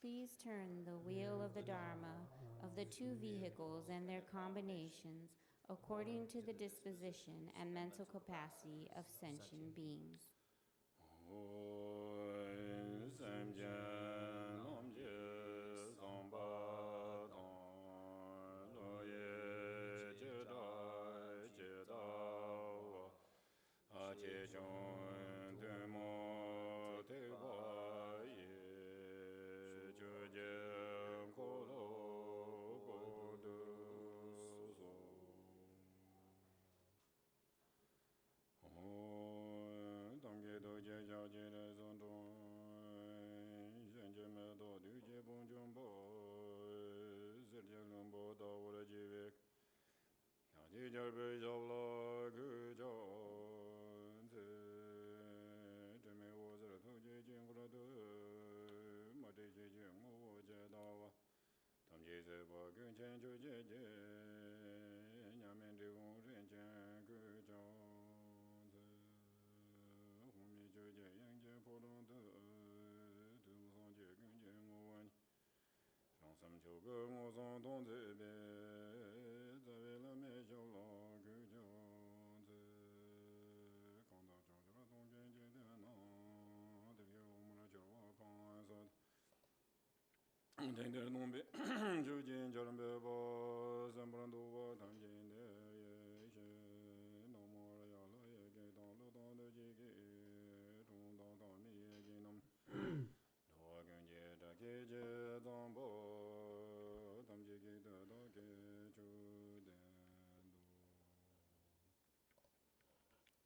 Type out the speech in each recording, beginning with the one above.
Please turn the wheel of the Dharma of the two vehicles and their combinations according to the disposition and mental capacity of sentient beings.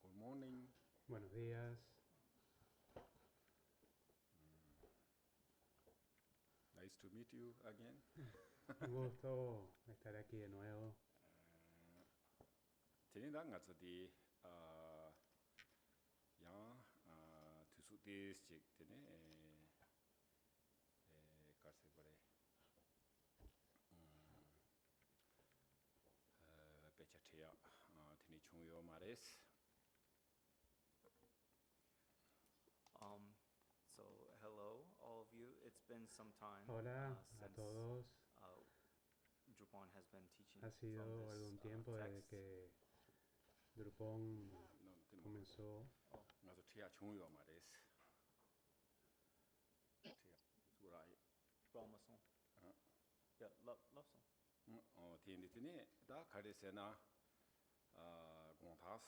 Good morning. Buenos días. Nice to meet you again. Un gusto estar aquí de nuevo. Tenida ngatsa di yang tusu dis chik tene karse bare pecha teya tene chungyo mares. So hello, all of you. It's been some time Hola a since todos. Drupon has been teaching Ha from sido this algún tiempo desde text. que Drupon No, comenzó. ngatsa teya chungyo mares. Teya surai. Brahma song. Yeah, love song. tene da karesena gontas.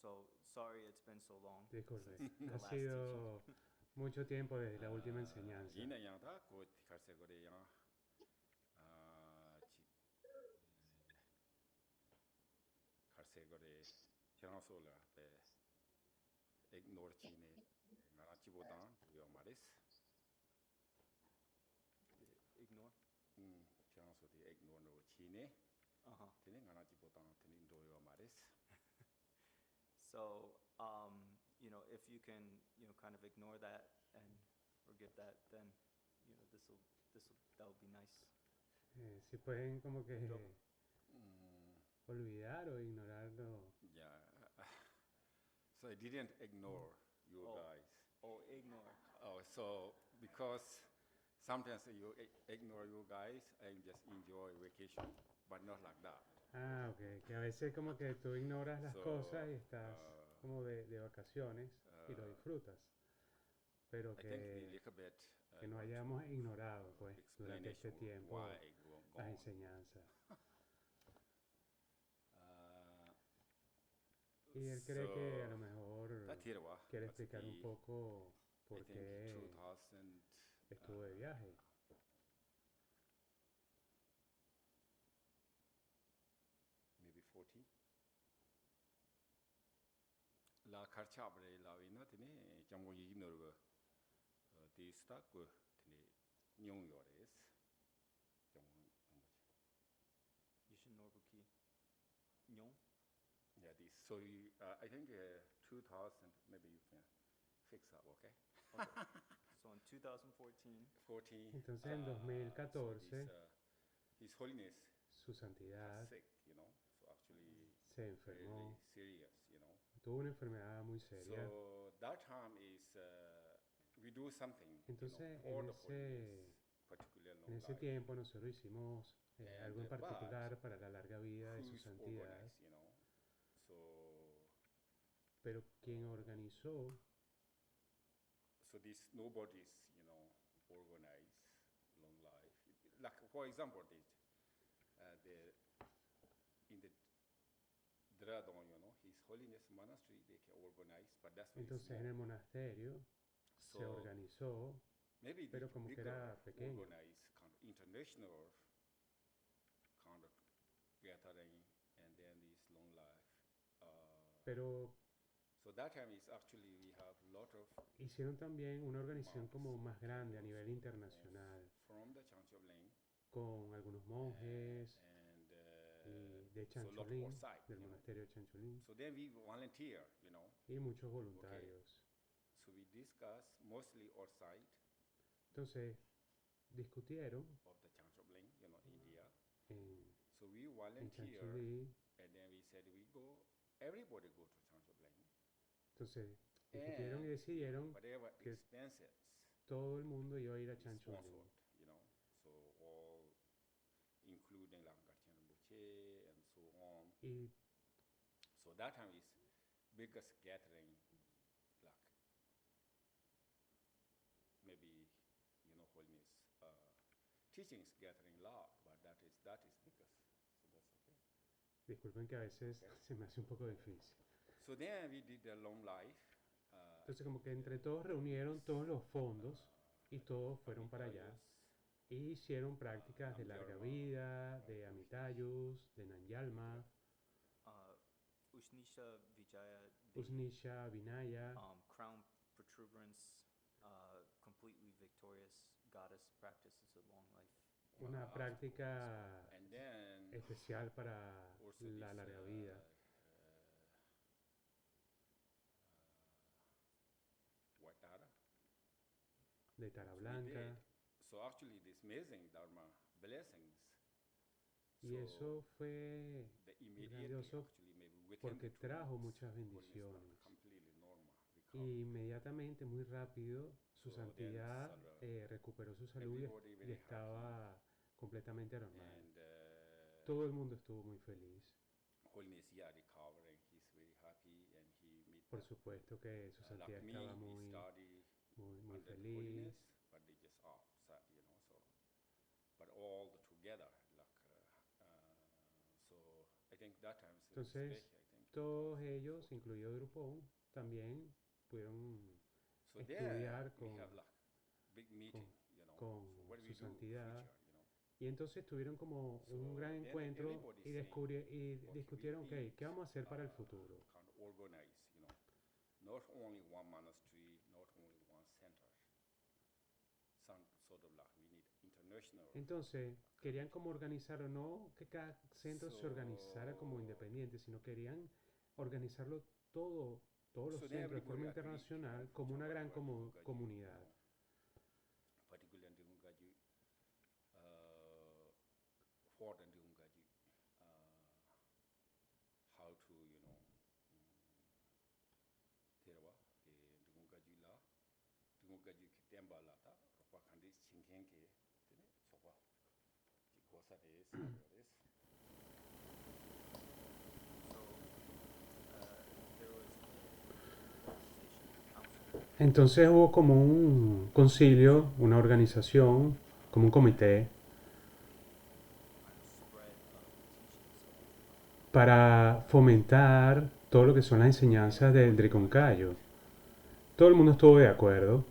So sorry it's been so long. Disculpe, since the ha last sido teaching. mucho tiempo desde la última enseñanza. Yina yang da ko karse gore yang karse gore tiransola be ignore chine ngara chibodan yo mares. Ignore. tiranso di ignore no chine Uh-huh. tene ngara chibodan tene do yo mares. So if you can, kind of ignore that and forget that, then that'll be nice. Si pueden como que Drupal. olvidar o ignorarlo. Yeah. So I didn't ignore you guys. Oh, ignore. Oh, so because sometimes you ignore you guys and just enjoy vacation, but not like that. Ah, ok. Que a veces como que tú ignoras las So, cosas y estás como de vacaciones y lo disfrutas. Pero I think the que little bit no want hayamos to, ignorado pues durante este explanation tiempo why I go las on. enseñanzas. Y él cree que a lo mejor quiere explicar un poco por qué estuvo de viaje. Maybe 40. La karchabre la vina tene jamgo yignorgo di stack tene nyong yores. Yishin Norbuki. Nyon? Yeah, this. So you, I think 2000. Maybe you can fix up, okay? Okay. So in 2014. 14. Entonces en 2014 His Holiness su santidad got sick, So actually, se enfermó. very serious, Tuvo una enfermedad muy seria. So that time is we do something, Entonces, for the holiness, particular en long ese life. tiempo nosotros hicimos algo en But particular para la larga vida de su who's santidad, organized, So, pero quien organizó, so these nobody's, organized long life. Like for example, in the Dradon, His Holiness Monastery, they can organize, but that's very entonces en small. el monasterio se So organizó, maybe the pero como que bigger era pequeño. organized kind of international kind of gathering, and then this long life. Pero So that time is actually we have a lot of hicieron también una organización monks como más grande a also nivel internacional, from the Changsha-Bling, con algunos monjes and y de so a lot Chancholín, outside, del monasterio de Chancholín, So then we volunteer, y muchos voluntarios. So we discuss mostly outside Entonces discutieron of the Changsha-Bling, India. en, So we en volunteer, Chancholí. and then we said we go, everybody go to Changsha-Bling. Entonces discutieron y And decidieron whatever que expenses todo el mundo iba a ir a is Chancholín. sponsored, So all, including Langarchen Rinpoche and so on. Y So that time is biggest gathering, like maybe, Holiness teachings gathering lot, but that is biggest. So that's okay. disculpen que a veces se me hace un poco difícil. So then we did the long life. Entonces como que entre todos reunieron todos los fondos y todos fueron para allá y hicieron prácticas de larga vida, de Amitayus, de Nanyalma, Usnisha Vijaya, the Usnisha, Vinaya, crown protuberance, completely victorious goddess practices of long life. una práctica And then especial para also la this, larga vida. White Dara. De Tara So we Blanca. did. So actually this amazing Dharma blessings. Y eso fue the immediately grandioso actually maybe within porque the 2 trajo weeks, muchas Holiness bendiciones. got completely normal, Y recovered. inmediatamente, muy rápido, su So santidad then recuperó su salud everybody y very estaba completamente normal. And Todo el mundo estuvo muy feliz. Holiness recovering, he's very happy, and he meet Por supuesto que su like santidad me, estaba we muy study muy under the feliz. holiness, but they just upset, so but all together, like so I think that time is Entonces, special. I think todos ellos, incluido Drupon, también pudieron so estudiar there we con, have like big meeting, con so what do su we do santidad. future, Y entonces tuvieron como So un gran then encuentro everybody y, saying, discutieron, we ok, ¿qué vamos a hacer para el futuro? kind of organize, not only one monastery, not only one center. Some sort of like we need international. Entonces, querían como organizarlo, no que cada centro se organizara como So- independiente, sino querían organizarlo todos los So then centros de forma everybody agreed, internacional como una gran whatever comunidad. Particularly in Dungaju, for the Dungaju, how to, Terawa, the Dungaju la, Dungaju Kitemba lata, Ropa Kandis Chinkenke, Sopa, Chikosa is, this. So there was an organization council. Entonces hubo como un concilio, una organización, como un comité Spread of teachings para fomentar todo lo que son las enseñanzas del Driconcayo. Todo el mundo estuvo de acuerdo.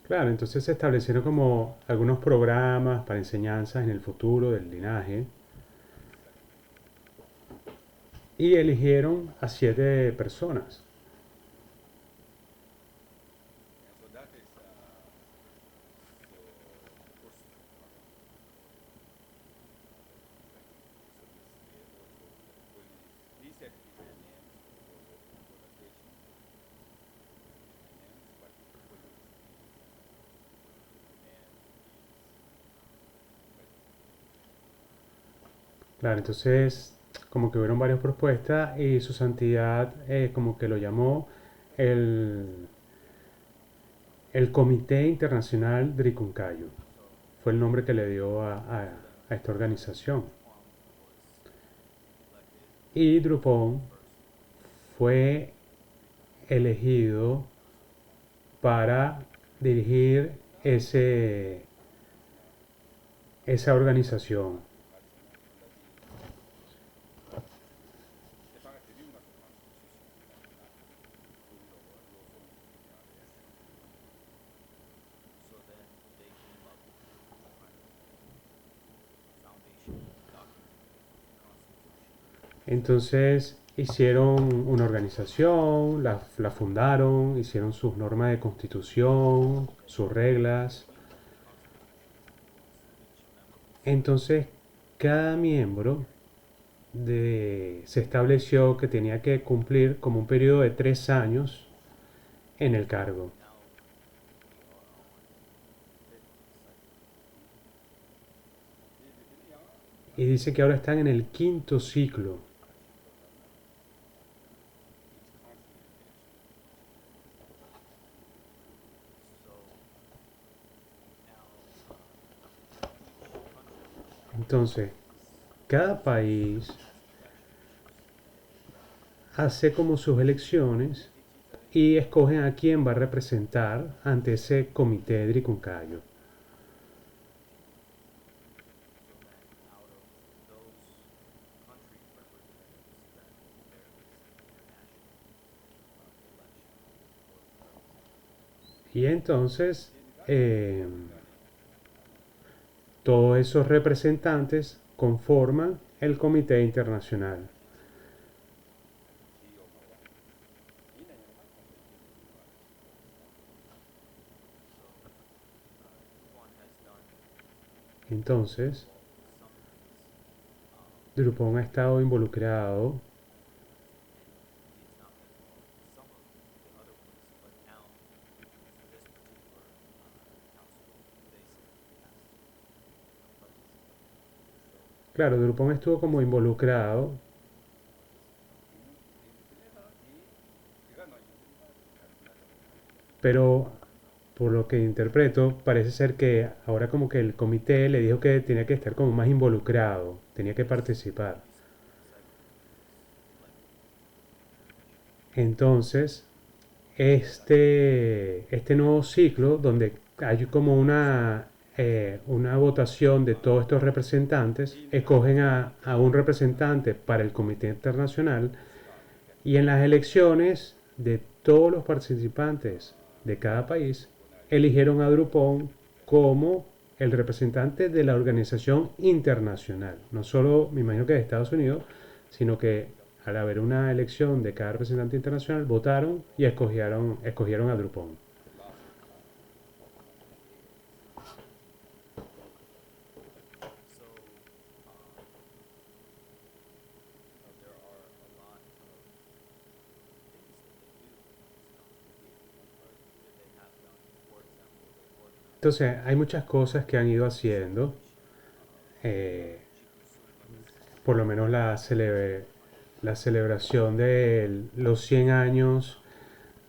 Claro, entonces se establecieron como algunos programas para enseñanzas en el futuro del linaje y eligieron a 7 personas. And so that is, so of course, he said his names for the organization, names, but holiness Claro, entonces como que hubieron varias propuestas y su santidad como que lo llamó el, el Comité Internacional Dricuncayo. Fue el nombre que le dio a esta organización. Y Drupon fue elegido para dirigir esa organización. So then they came up with kind of foundation document, constitution. Entonces hicieron una organización, la fundaron, hicieron sus normas de constitución, sus reglas. Entonces cada miembro se estableció que tenía que cumplir como un periodo de 3 años en el cargo. Y dice que ahora están en el quinto ciclo. Entonces, cada país hace como sus elecciones y escogen a quién va a representar ante ese comité de Dricuncayo. Y entonces, todos esos representantes conforman el comité internacional. Entonces, Drupon ha estado involucrado Claro, Drupon estuvo como involucrado, pero por lo que interpreto, parece ser que ahora como que el comité le dijo que tenía que estar como más involucrado, tenía que participar. Entonces, este nuevo ciclo, donde hay como una votación de todos estos representantes, escogen a un representante para el Comité Internacional y en las elecciones de todos los participantes de cada país, eligieron a Drupon como el representante de la organización internacional. No solo, me imagino que de Estados Unidos, sino que al haber una elección de cada representante internacional, votaron y escogieron a Drupon. Entonces, hay muchas cosas que han ido haciendo. eh, por lo menos la celebración de los 100 años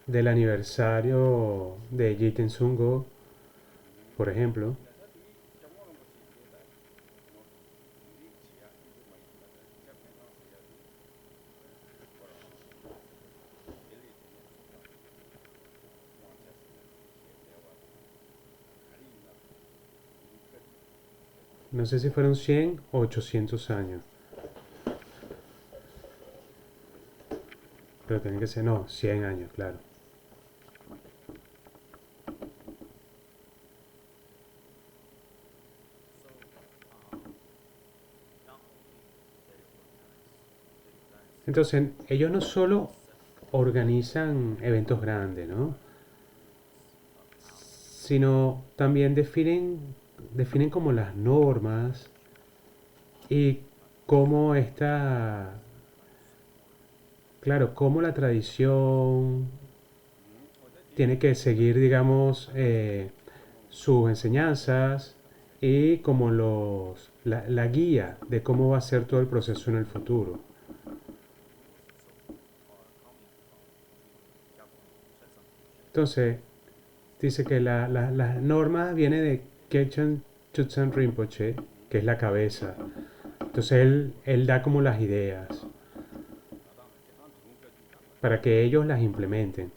del aniversario de Jiten Sungo, por ejemplo. No sé si fueron 100 o 800 años. Pero tienen que ser, no, 100 años, claro. Entonces, ellos no solo organizan eventos grandes, ¿no? Sino también definen como las normas y cómo claro, cómo la tradición tiene que seguir, digamos, sus enseñanzas y como la guía de cómo va a ser todo el proceso en el futuro. Entonces, dice que las normas viene de Kechon Chutsan Rinpoche, que es la cabeza. Entonces él da como las ideas para que ellos las implementen.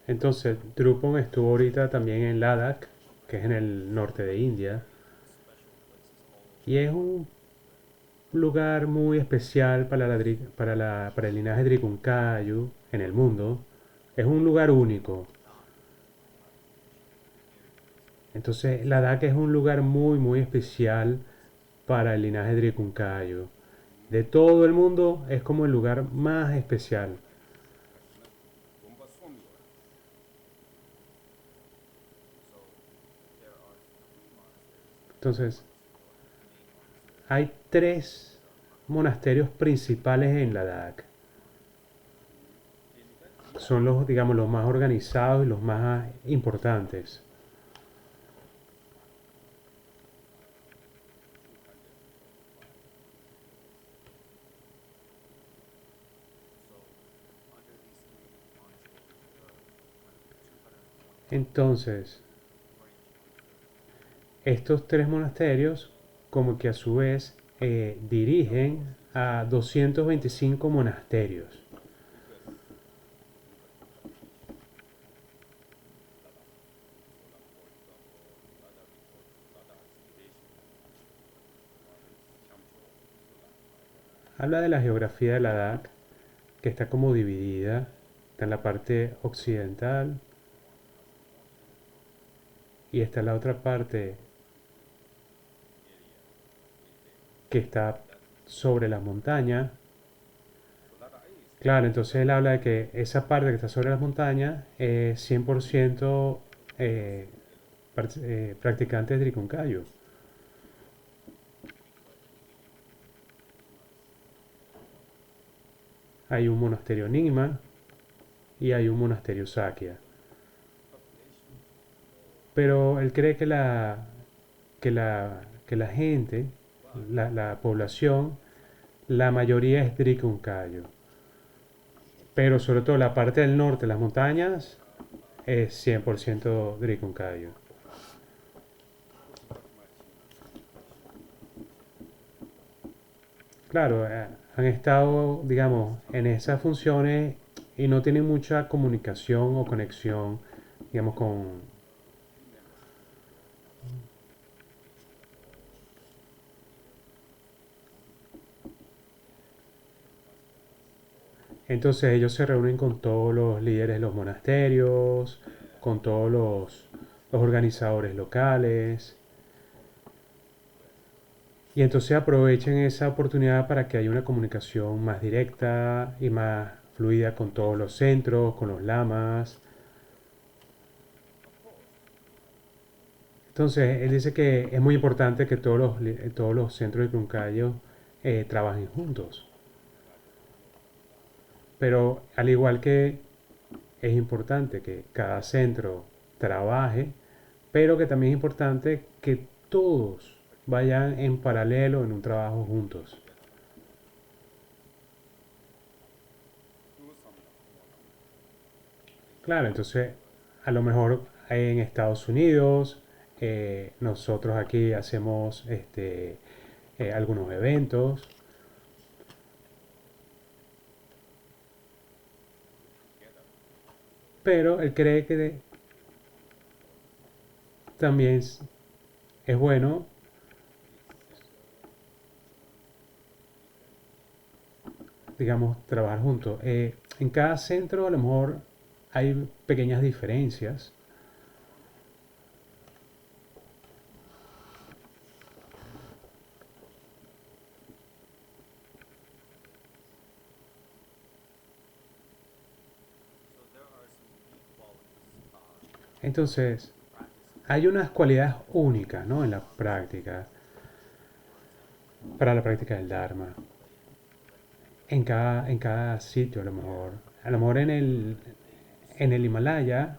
Entonces, Drupon estuvo ahorita también en Ladakh, que es en el norte de India, y es un lugar muy especial para el linaje Dricuncayu en el mundo. Es un lugar único. Entonces, Ladakh es un lugar muy, muy especial para el linaje Dricuncayu. De todo el mundo es como el lugar más especial. Entonces, hay 3 monasterios principales en Ladakh. Son los, digamos, los más organizados y los más importantes. Entonces, estos 3 monasterios, como que a su vez dirigen a 225 monasterios. Habla de la geografía de Ladakh, que está como dividida. Está en la parte occidental y está la otra parte que está sobre las montañas. Claro, entonces él habla de que esa parte que está sobre las montañas es 100% practicantes de Dricuncayo. Hay un monasterio Nyingma y hay un monasterio Sakya. Pero él cree que la gente, la población, la mayoría es Dricuncayo. Pero sobre todo la parte del norte, las montañas, es 100% Dricuncayo. Claro, han estado, digamos, en esas funciones y no tienen mucha comunicación o conexión, digamos, con... Entonces ellos se reúnen con todos los líderes de los monasterios, con todos los organizadores locales, y entonces aprovechan esa oportunidad para que haya una comunicación más directa y más fluida con todos los centros, con los lamas. Entonces, él dice que es muy importante que todos los centros de Cruncayo trabajen juntos. Pero al igual que es importante que cada centro trabaje, pero que también es importante que todos vayan en paralelo en un trabajo juntos. Claro, entonces a lo mejor en Estados Unidos, nosotros aquí hacemos algunos eventos, pero él cree que también es bueno, digamos, trabajar juntos. En cada centro a lo mejor hay pequeñas diferencias. Entonces, hay unas cualidades únicas, ¿no?, en la práctica. para la práctica del Dharma. En cada sitio, a lo mejor en el Himalaya,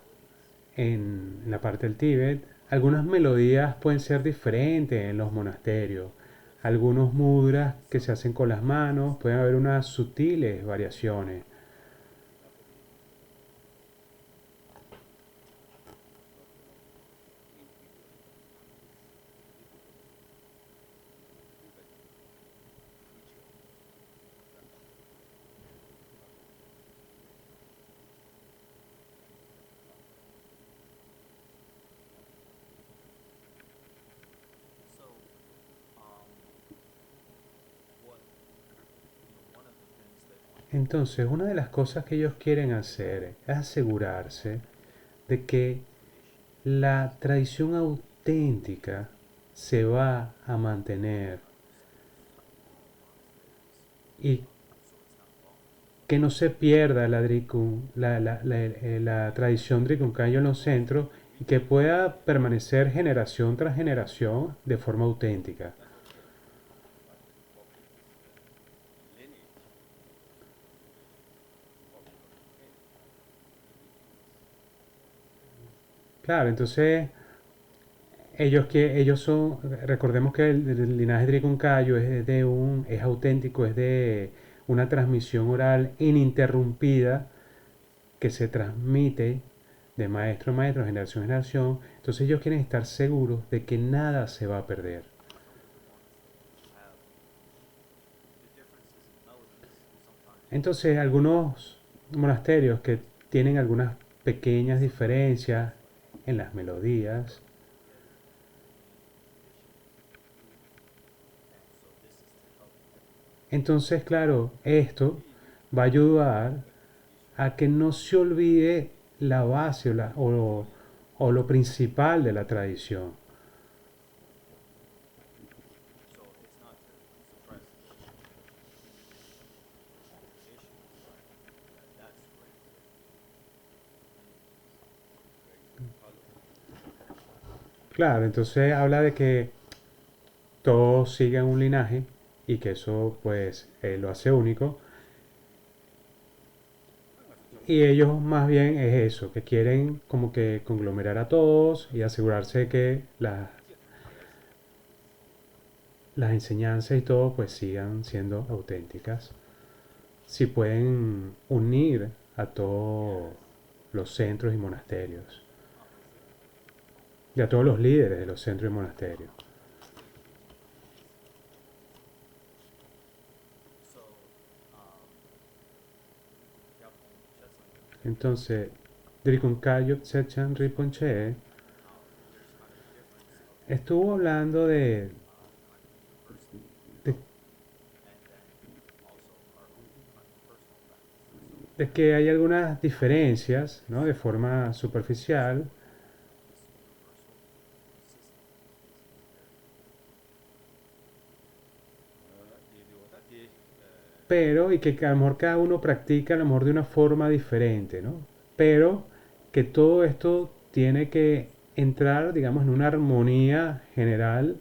en la parte del Tíbet, algunas melodías pueden ser diferentes en los monasterios. Algunos mudras que se hacen con las manos, pueden haber unas sutiles variaciones. So, what, one of the things they want Entonces, una de las cosas que ellos quieren hacer es asegurarse de que la tradición auténtica se va a mantener y que no se pierda la tradición Drikung-Kayo en los centros y que pueda permanecer generación tras generación de forma auténtica. Claro, entonces ellos son, recordemos que el linaje Drikung-Kayo es auténtico, es de una transmisión oral ininterrumpida que se transmite de maestro a maestro, generación a generación. Entonces ellos quieren estar seguros de que nada se va a perder. have the differences in melodies sometimes. Entonces algunos monasterios que tienen algunas pequeñas diferencias en las melodías, entonces claro, esto va a ayudar a que no se olvide la base o lo principal de la tradición. So it's not to suppress the tradition, but that's great. Claro, entonces habla de que todos siguen un linaje y que eso pues lo hace único. Y ellos más bien es eso, que quieren como que conglomerar a todos y asegurarse de que las enseñanzas y todo pues sigan siendo auténticas. Si pueden unir a todos los centros y monasterios y a todos los líderes de los centros y monasterios. So, Gyalpo Shetson, Entonces, Drikung-Kayo Tsetchan Rinpoche there's kind of a difference of estuvo hablando de universal and then also our own kind of personal practices. So que hay algunas diferencias, ¿no? De forma superficial, this universal system pero y que a lo mejor cada uno practica a lo mejor de una forma diferente, ¿no? Pero que todo esto tiene que entrar, digamos, en una armonía general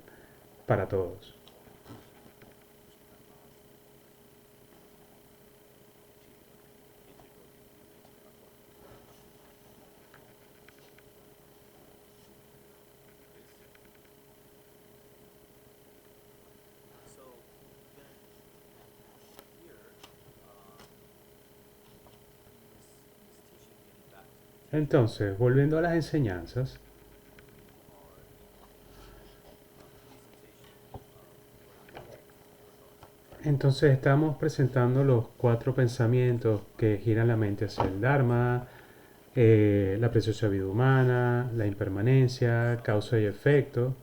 para todos. So then here, in this teaching, getting back to the Entonces, volviendo a las enseñanzas, entonces estamos presentando los 4 pensamientos que giran la mente hacia el Dharma, la preciosa vida humana, la impermanencia, causa y efecto,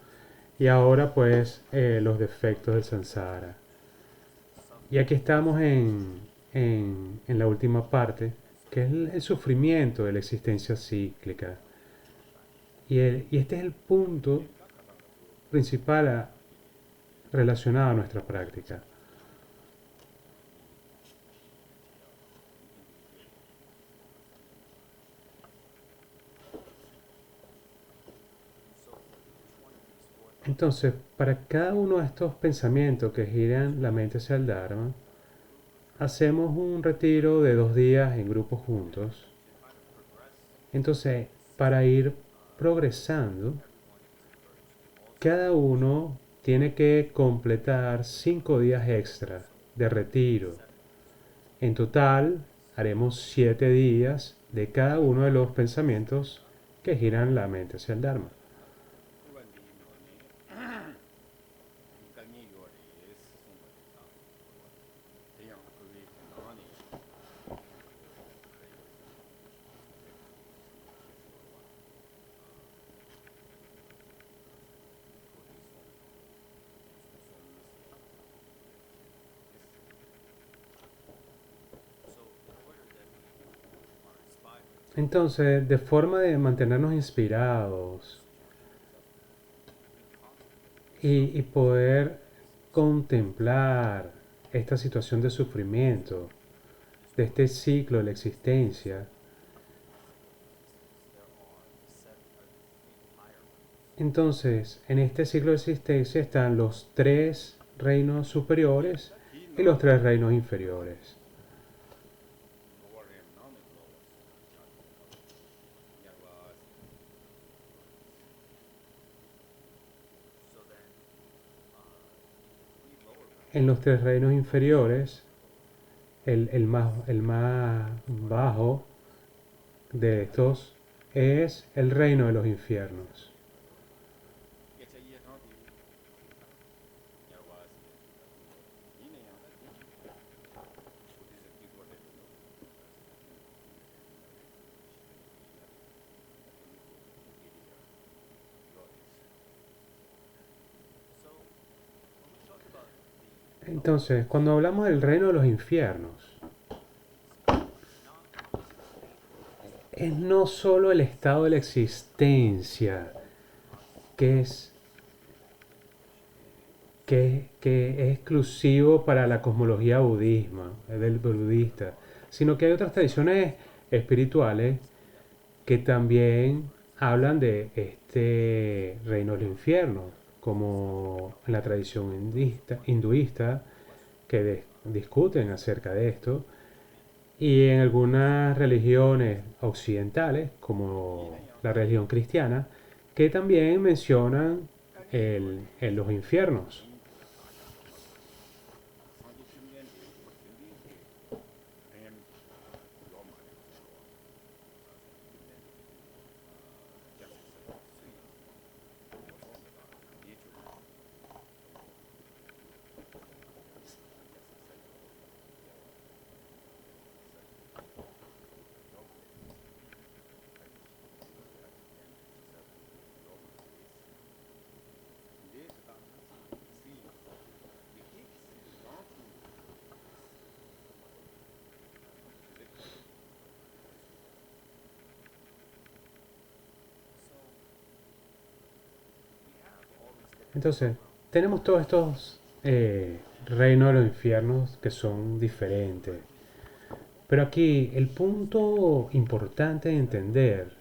y ahora pues los defectos del samsara. Y aquí estamos en la última parte, que es el sufrimiento de la existencia cíclica. Y este es el punto principal relacionado a nuestra práctica. Entonces, para cada uno de estos pensamientos que giran la mente hacia el Dharma, hacemos un retiro de 2 días en grupos juntos. Entonces, para ir progresando, cada uno tiene que completar 5 días extra de retiro. En total, haremos 7 días de cada uno de los pensamientos que giran la mente hacia el Dharma. Entonces, de forma de mantenernos inspirados y poder contemplar esta situación de sufrimiento, de este ciclo de la existencia, entonces, en este ciclo de existencia están los 3 reinos superiores y los 3 reinos inferiores. En los 3 reinos inferiores, el más bajo de estos es el reino de los infiernos. Entonces, cuando hablamos del reino de los infiernos, es no solo el estado de la existencia que es exclusivo para la cosmología del budista, sino que hay otras tradiciones espirituales que también hablan de este reino de los infiernos, como en la tradición hinduista, que discuten acerca de esto, y en algunas religiones occidentales, como la religión cristiana, que también mencionan los infiernos. Entonces, tenemos todos estos reinos de los infiernos que son diferentes. Pero aquí el punto importante de entender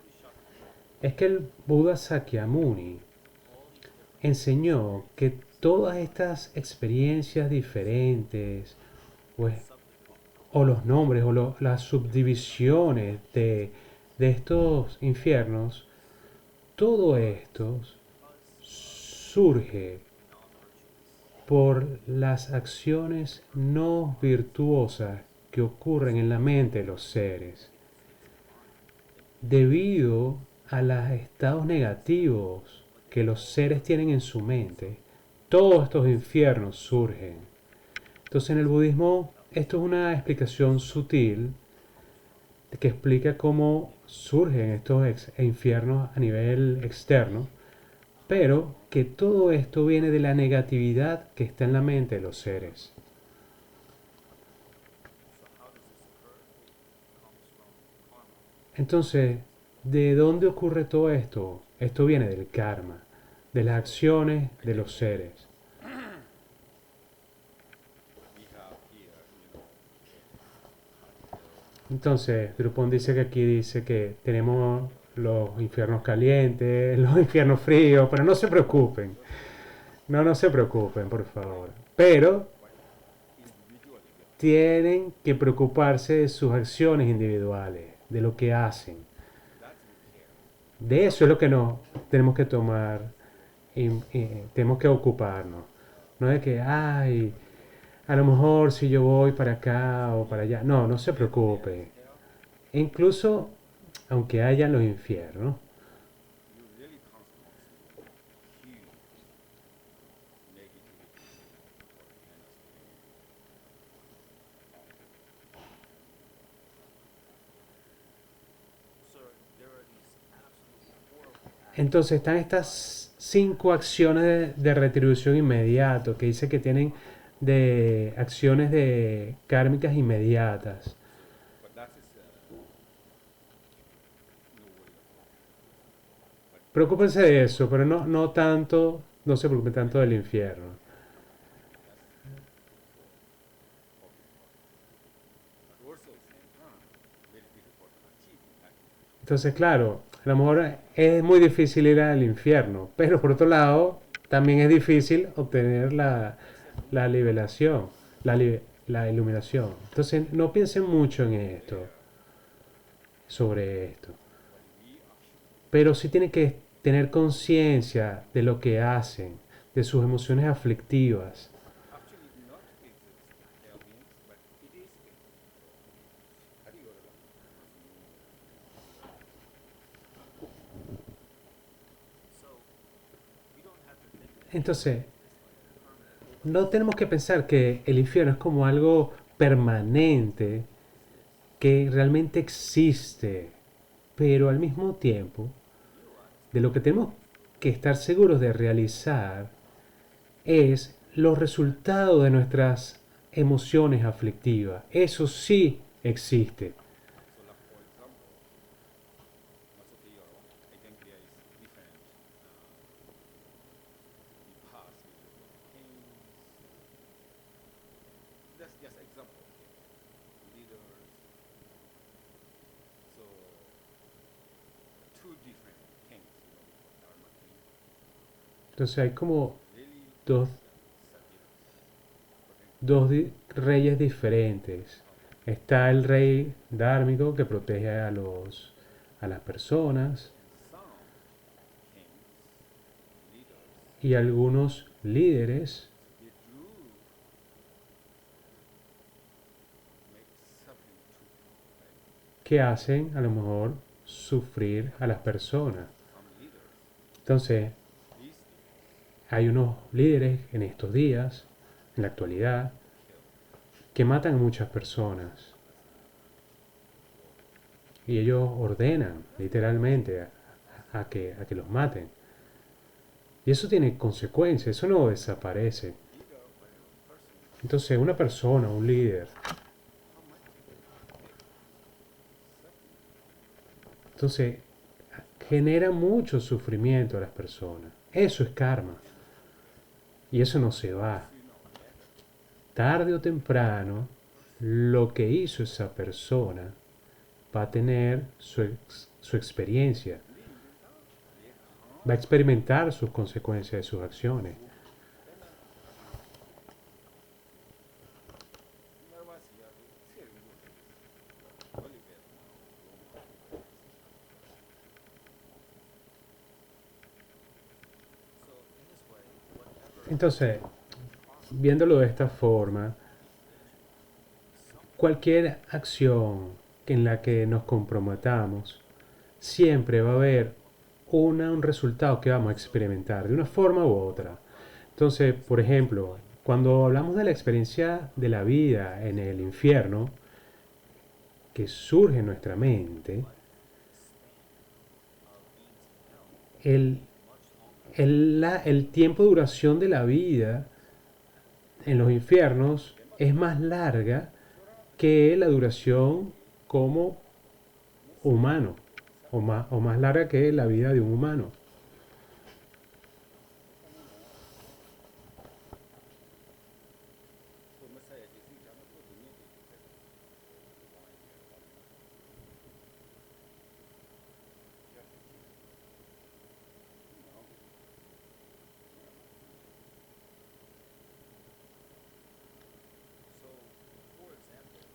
es que el Buda Sakyamuni enseñó que todas estas experiencias diferentes, pues, o los nombres o las subdivisiones de estos infiernos, todo esto surge por las acciones no virtuosas que ocurren en la mente de los seres. Debido a los estados negativos que los seres tienen en su mente, todos estos infiernos surgen. Entonces en el budismo esto es una explicación sutil que explica cómo surgen estos infiernos a nivel externo, pero que todo esto viene de la negatividad que está en la mente de los seres. Entonces, ¿de dónde ocurre todo esto? Esto viene del karma, de las acciones de los seres. Entonces, Drupon dice que aquí dice que tenemos los infiernos calientes, los infiernos fríos, pero no se preocupen. No, no se preocupen, por favor. Pero individually we are tienen que preocuparse de sus acciones individuales, de lo que hacen. that's we care. De eso es lo que no tenemos que tomar tenemos que ocuparnos. No de que, ay, a lo mejor si yo voy para acá o para allá. No, no se preocupe. Incluso aunque haya los infiernos, You really can't conceive huge negativity or So there are these absolutely horrible acts. entonces están estas 5 acciones de retribución inmediato que dice que tienen de acciones de kármicas inmediatas. but that is no worry at all. Preocúpense de eso, pero no tanto, no se preocupen tanto del infierno. But also at the same time, very difficult to achieve that. Entonces, claro, a lo mejor es muy difícil ir al infierno, pero por otro lado, también es difícil obtener la liberación, la iluminación. Entonces, no piensen mucho en esto, sobre esto. Pero sí tienen que tener conciencia de lo que hacen, de sus emociones aflictivas. Actually, not exists hell beings, but it is how do you So we don't have to think of Entonces, this like permanent. no tenemos que pensar que el infierno es como algo permanente, que realmente existe, pero al mismo tiempo, de lo que tenemos que estar seguros de realizar es los resultados de nuestras emociones aflictivas. Eso sí existe. So, like for example, Masato Yoro, I think there is different the past with pains. That's just example. Okay? Leaders. So two different things, dharma thing. Entonces hay como Really dos, reyes diferentes. Está el rey dármico que protege a las personas some kings, leaders, y algunos líderes they do make suffering to people, right? que hacen a lo mejor sufrir a las personas. Some leaders, Entonces, these hay unos líderes en estos días, en la actualidad, que matan a muchas personas. Y ellos ordenan, literalmente, a que los maten. Y eso tiene consecuencias, eso no desaparece. Entonces, una persona, un líder, entonces, genera mucho sufrimiento a las personas. Eso es karma. Y eso no se va. Tarde o temprano, lo que hizo esa persona va a tener su experiencia. Va a experimentar sus consecuencias de sus acciones. So in this way, whatever Entonces, viéndolo de esta forma, cualquier acción en la que nos comprometamos, siempre va a haber un resultado que vamos a experimentar de una forma u otra. Entonces, por ejemplo, cuando hablamos de la experiencia de la vida en el infierno, que surge en nuestra mente, el tiempo de duración de la vida en los infiernos es más larga que la duración como humano, o más larga que la vida de un humano.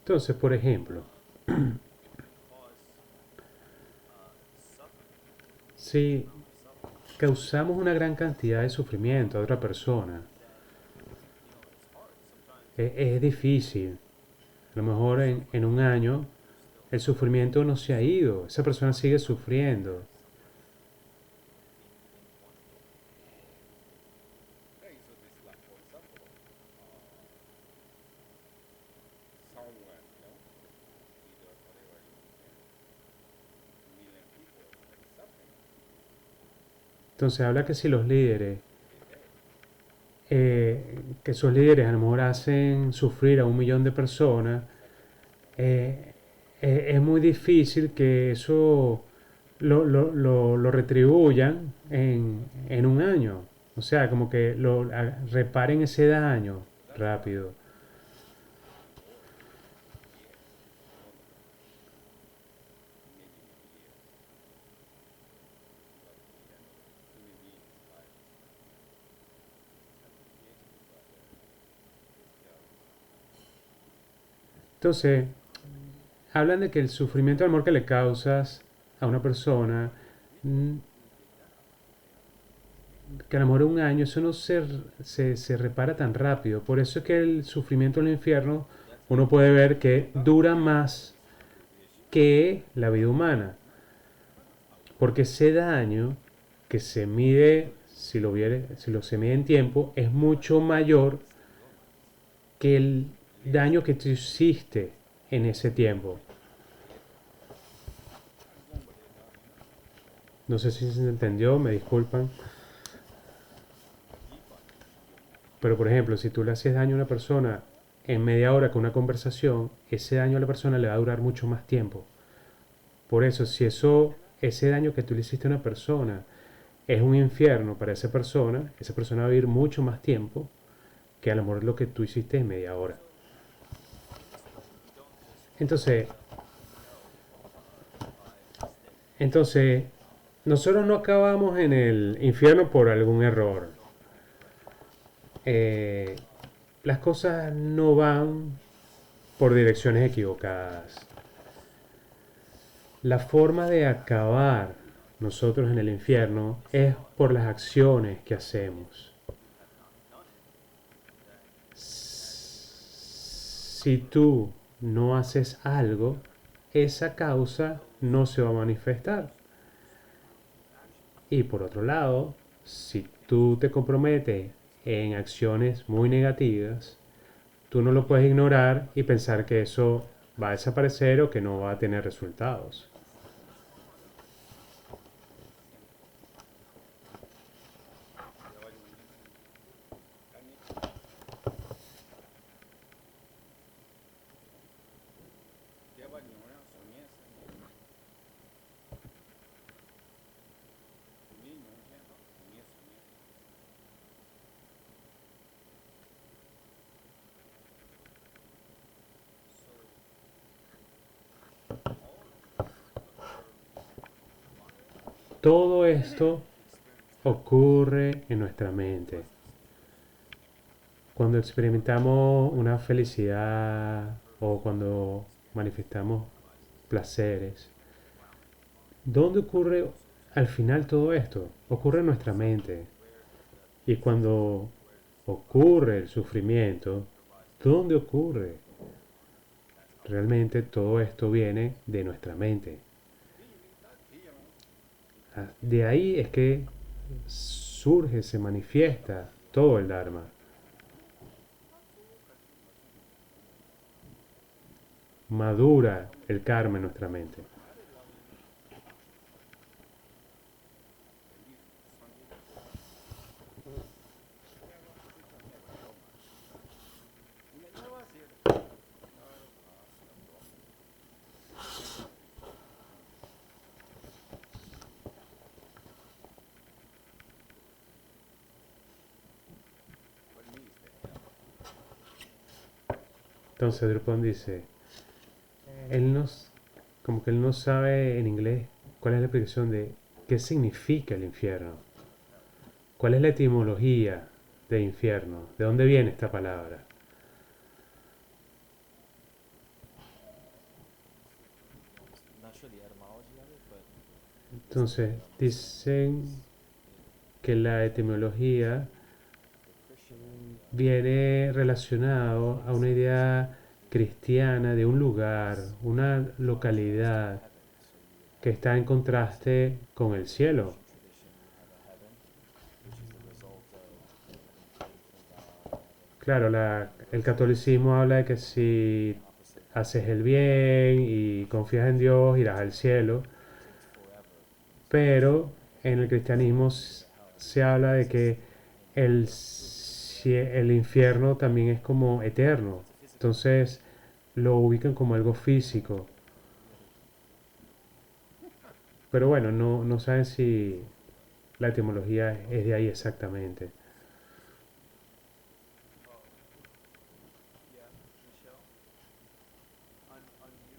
Entonces, por ejemplo, cause suffering, si causamos una gran cantidad de sufrimiento a otra persona, it's hard. Sometimes es difícil. A lo mejor en un año el sufrimiento no se ha ido, esa persona sigue sufriendo. Okay, so this like for example, someone, leader, whatever, million people like suffering, Entonces habla que si los líderes, okay, que esos líderes a lo mejor hacen sufrir a 1 millón de personas, eh, es muy difícil que eso lo retribuyan en un año. O sea, como que reparen ese daño so that's why rápido. more years, many years, but human beings like created but Entonces, hablan de que el sufrimiento de amor que le causas a una persona, mm, que a lo mejor en un año, eso no se repara tan rápido. Por eso es que el sufrimiento en el infierno uno puede ver que dura más que la vida humana. Porque ese daño que se mide, si lo se mide en tiempo, es mucho mayor que el daño que tú hiciste en ese tiempo. No sé si se entendió, me disculpan. Pero por ejemplo, si tú le haces daño a una persona en media hora con una conversación, ese daño a la persona le va a durar mucho más tiempo. Por eso, si ese daño que tú le hiciste a una persona es un infierno para esa persona va a vivir mucho más tiempo que a lo mejor lo que tú hiciste en media hora. Entonces, entonces, nosotros no acabamos en el infierno por algún error. Eh, las cosas no van por direcciones equivocadas. La forma de acabar nosotros en el infierno es por las acciones que hacemos. Si tú no haces algo, esa causa no se va a manifestar. Y por otro lado, si tú te comprometes en acciones muy negativas, tú no lo puedes ignorar y pensar que eso va a desaparecer o que no va a tener resultados. Todo esto ocurre en nuestra mente. Cuando experimentamos una felicidad o cuando manifestamos placeres, ¿dónde ocurre al final todo esto? Ocurre en nuestra mente. Y cuando ocurre el sufrimiento, ¿dónde ocurre? Realmente todo esto viene de nuestra mente. De ahí es que surge, se manifiesta todo el Dharma. Madura el karma en nuestra mente. Entonces Drupal dice, él no, como que él no sabe en inglés cuál es la explicación de qué significa el infierno. ¿Cuál es la etimología de infierno? ¿De dónde viene esta palabra? Entonces, dicen que la etimología viene relacionado a una idea cristiana de un lugar, una localidad que está en contraste con el cielo. Claro, el catolicismo habla de que si haces el bien y confías en Dios, irás al cielo, pero en el cristianismo se habla de que el infierno también es como eterno, entonces lo ubican como algo físico, pero bueno, no saben si la etimología es de ahí exactamente. Yeah, Michelle? Unmute.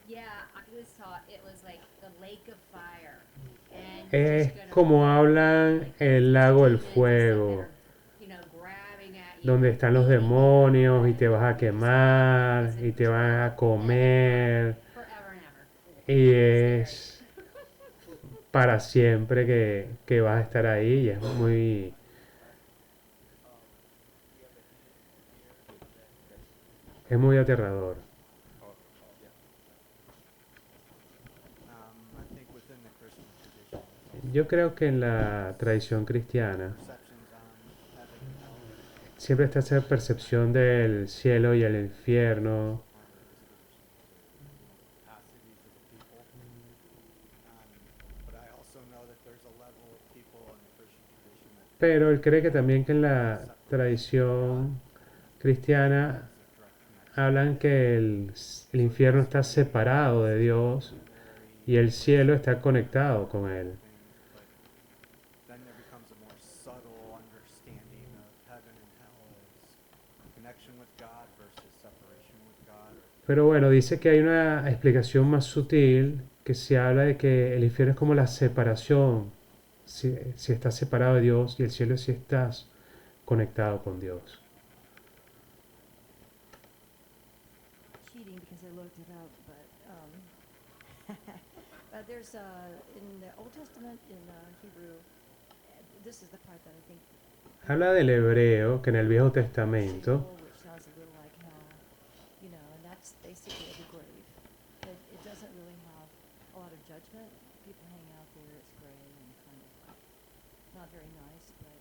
Yeah, I was taught it was like the lake of fire. And you're Es just gonna como run hablan like el these lago del demons and stuff that fuego, are, grabbing at you donde and están los beating you and all demonios y that, te and vas a you're just like quemar it's y in te van a torment and comer forever and ever. y Scary. es para siempre que vas a estar ahí y es muy, We have a hint here that es muy aterrador. yeah. I think within the Christian tradition, there's also Yo creo que en la tradición cristiana perceptions on heaven and hell that siempre está esa percepción del cielo y el infierno, part of disposition to the capacities of the people. But I also know that there's a level of people in the Christian tradition that pero él cree que también que en la separate tradición cristiana as a direct connection. hablan que el infierno está separado de Dios y el cielo está conectado con él. Things, but then there becomes a more subtle understanding of heaven and hell as connection with God versus separation with God. Pero bueno, dice que hay una explicación más sutil que se habla de que el infierno es como la separación, si estás separado de Dios, y el cielo es si estás conectado con Dios. Cheating because I looked it up, but but there's in the Old Testament in Hebrew. This is the part that I think. Habla del hebreo, que en el Viejo Testamento, Sheol, which sounds a little like hell, and that's basically the grave. But it doesn't really have a lot of judgment. People hang out there. It's gray and kind of not very nice, but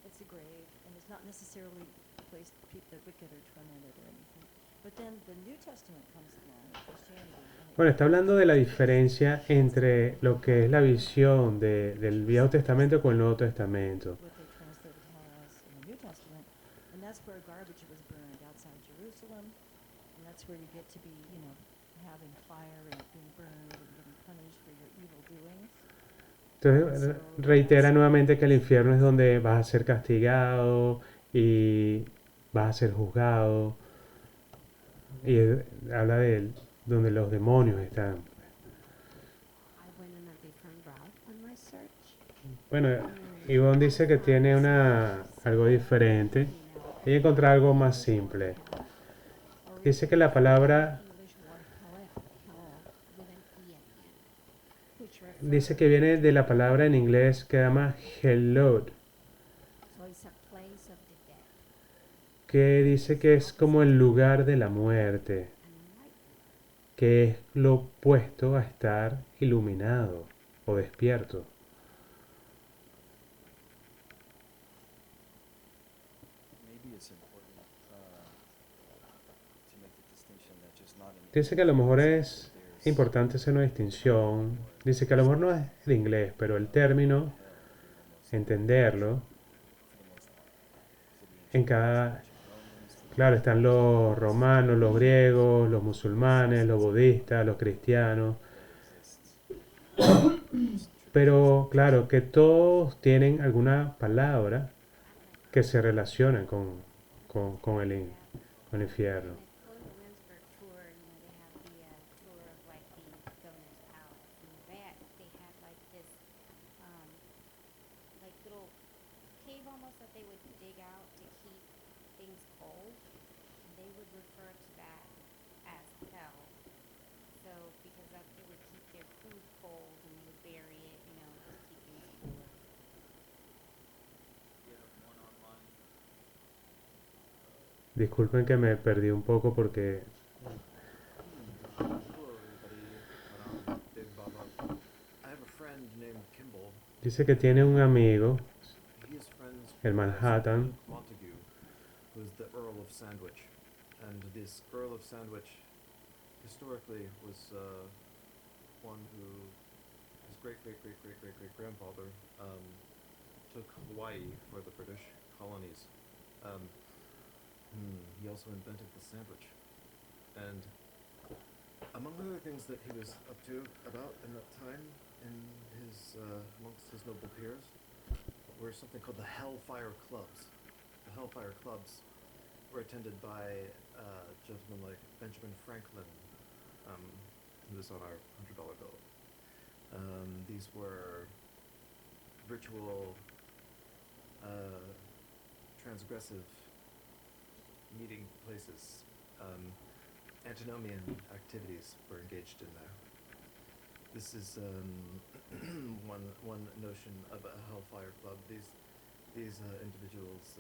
it's a grave, and it's not necessarily a place the wicked are tormented or anything. But then the New Testament comes along, Christianity. And it bueno, está hablando de la diferencia entre lo que es la visión del Viejo Testamento con el Nuevo Testamento. what they translated hell as in the New Testament, and that's where garbage was burned outside Jerusalem, and that's where you get to be, having fire and being burned and getting punished for your evil doings. Entonces reitera nuevamente que el infierno es donde vas a ser castigado y vas a ser juzgado. Y habla de donde los demonios están. I went on a different route on my search. Bueno, Ivonne dice que tiene algo diferente. Ella encontró algo más simple. Dice que la palabra, English word hell with an E at the end, which dice que viene de la palabra en inglés que se llama helod, so it's a place of the dead que dice que es como el lugar de la muerte, and light. que es lo opuesto a estar iluminado o despierto. Maybe it's important to make the distinction that just not in Dice que a lo mejor es there's importante hacer una distinción. Dice que a lo mejor no es de inglés, pero el término, entenderlo, en cada... Claro, están los romanos, los griegos, los musulmanes, los budistas, los cristianos. Pero claro, que todos tienen alguna palabra que se relaciona con el infierno. When I go to Williamsburg tour, they have the tour of like the governor's palace, and they had like this, like little cave almost that they would dig out to keep things cold. And they would refer to that as hell. So because it was Disculpen que me perdí un poco porque Hello, everybody. Big Baba. I have a friend named Kimball. dice que tiene un amigo, He is friends el with Manhattan, Duke Montague, who is the Earl of Sandwich. And this Earl of Sandwich historically was one who his great grandfather took Hawaii for the British colonies. Um, he also invented the sandwich. And among other things that he was up to about in that time in his amongst his noble peers were something called the Hellfire Clubs. The Hellfire Clubs were attended by gentlemen like Benjamin Franklin, who was on our $100 bill. These were ritual, transgressive meeting places. Antinomian activities were engaged in there. This is one notion of a Hellfire Club. These individuals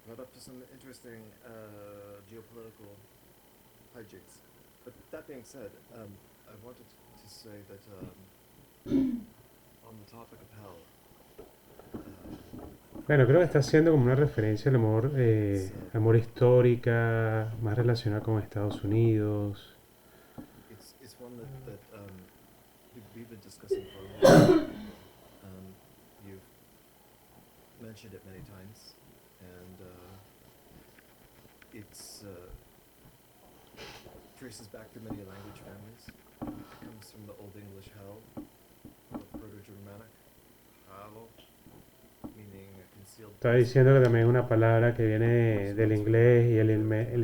got up to some interesting geopolitical hijinks. But that being said, I wanted to say that on the topic of hell, bueno, creo que está haciendo como una referencia al amor histórica, más relacionada con Estados Unidos. it's one that we've been discussing for a long time. You've mentioned it many times, and it's traces back to many language families. It comes from the Old English hell, the Proto-Germanic halo, meaning a concealed Estaba place. diciendo que también es una palabra que viene del inglés y el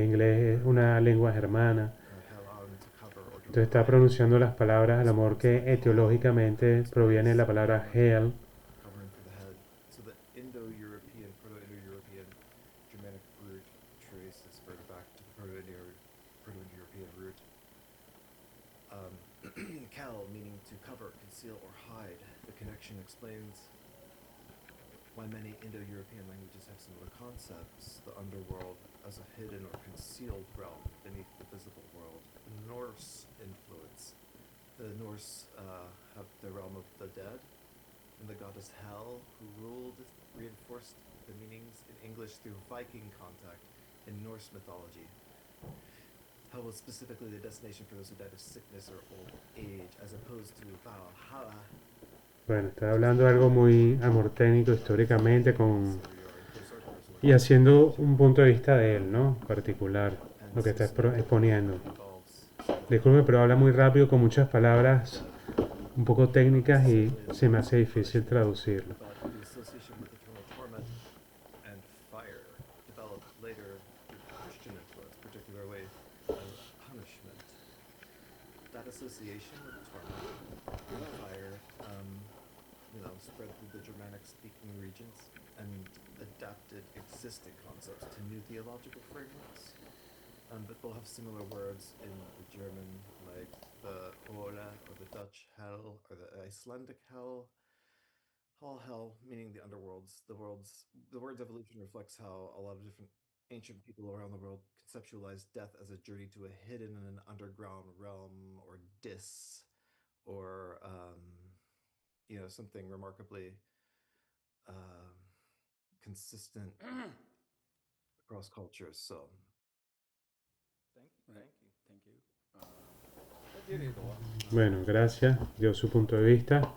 inglés es una lengua germana. Halon to cover or to Entonces está hide. pronunciando las palabras al amor que etiológicamente proviene de la palabra hell. Covering for the head. So the Indo-European, Proto-Indo-European Germanic root trace is further back to the Proto-Indo-European root. Kel meaning to cover, conceal, or hide. The connection explains why many Indo-European languages have similar concepts. The underworld as a hidden or concealed realm beneath the visible world. Norse influence. The Norse have the realm of the dead, and the goddess Hel, who ruled, reinforced the meanings in English through Viking contact in Norse mythology. Hell was specifically the destination for those who died of sickness or old age, as opposed to Valhalla. Bueno, está hablando de algo muy amorténico históricamente So you're in close circles with y haciendo un punto de vista de él, ¿no? Particular, lo que está exponiendo. involves Disculpe, pero habla muy rápido con muchas palabras un poco técnicas y se me hace difícil traducirlo. but the association with eternal torment and fire developed later through Christian influence, particularly as punishment. That association with torment and fire, spread through the Germanic-speaking regions and adapted existing concepts to new theological frameworks. But they'll have similar words in the German, like the Hölle, or the Dutch Hell, or the Icelandic Hell. All hell, meaning the underworlds. The word's evolution reflects how a lot of different ancient people around the world conceptualize death as a journey to a hidden and underground realm or dis, or something remarkably consistent across cultures. So Thank you. Thank you. Bueno, gracias. Dio su punto de vista.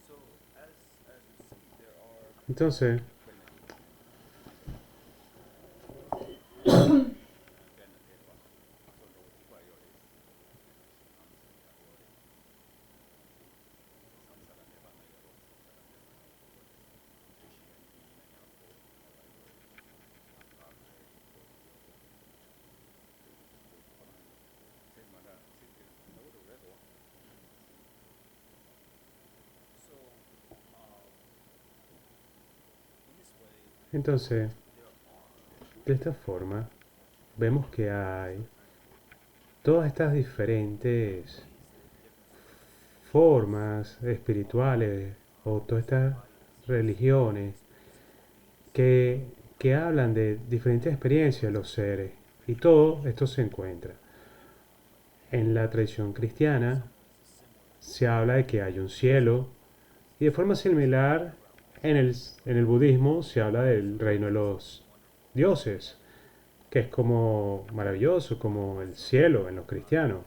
So as we see, there are Entonces, Entonces, de esta forma, vemos que hay todas estas diferentes formas espirituales o todas estas religiones que, que hablan de diferentes experiencias de los seres. Y todo esto se encuentra. En la tradición cristiana se habla de que hay un cielo y de forma similar en el budismo se habla del reino de los dioses, que es como maravilloso, como el cielo en los cristianos.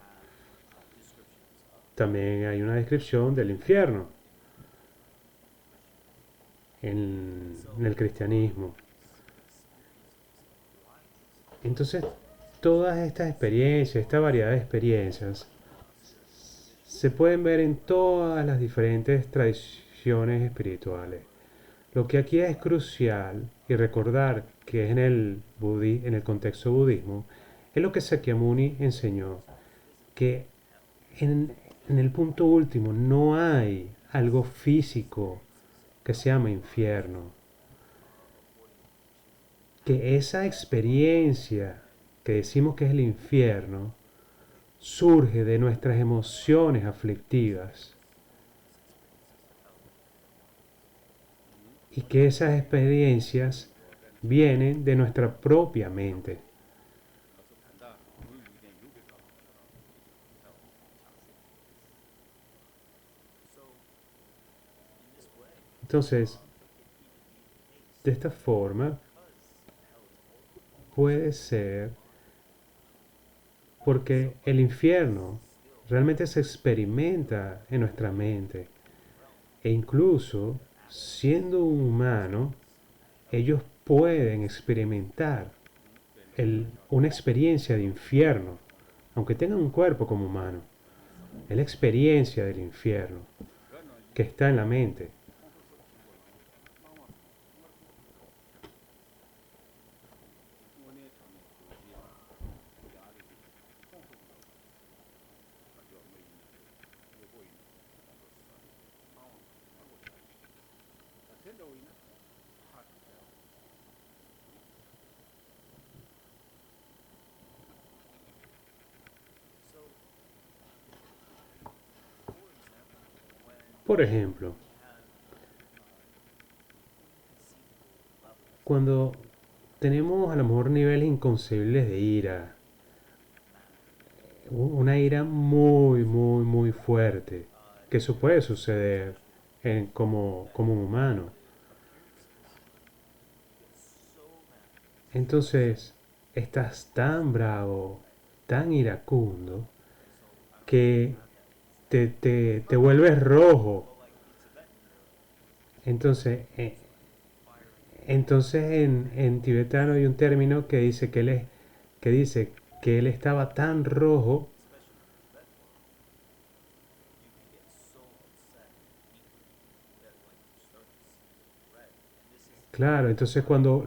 También hay una descripción del infierno en el cristianismo. Entonces, todas estas experiencias, esta variedad de experiencias, se pueden ver en todas las diferentes tradiciones espirituales. Lo que aquí es crucial y recordar que es en el contexto budismo, es lo que Sakyamuni enseñó, que en, en el punto último no hay algo físico que se llama infierno. Que esa experiencia que decimos que es el infierno surge de nuestras emociones aflictivas y que esas experiencias vienen de nuestra propia mente. Entonces, de esta forma, puede ser porque el infierno realmente se experimenta en nuestra mente. E incluso, siendo un humano, ellos pueden experimentar una experiencia de infierno, aunque tengan un cuerpo como humano. Es la experiencia del infierno que está en la mente. Por ejemplo, cuando tenemos a lo mejor niveles inconcebibles de ira, una ira muy, muy, muy fuerte, que eso puede suceder como un humano. Entonces, estás tan bravo, tan iracundo, que te vuelves rojo. Entonces, en tibetano hay un término que dice que dice que él estaba tan rojo. Claro, entonces cuando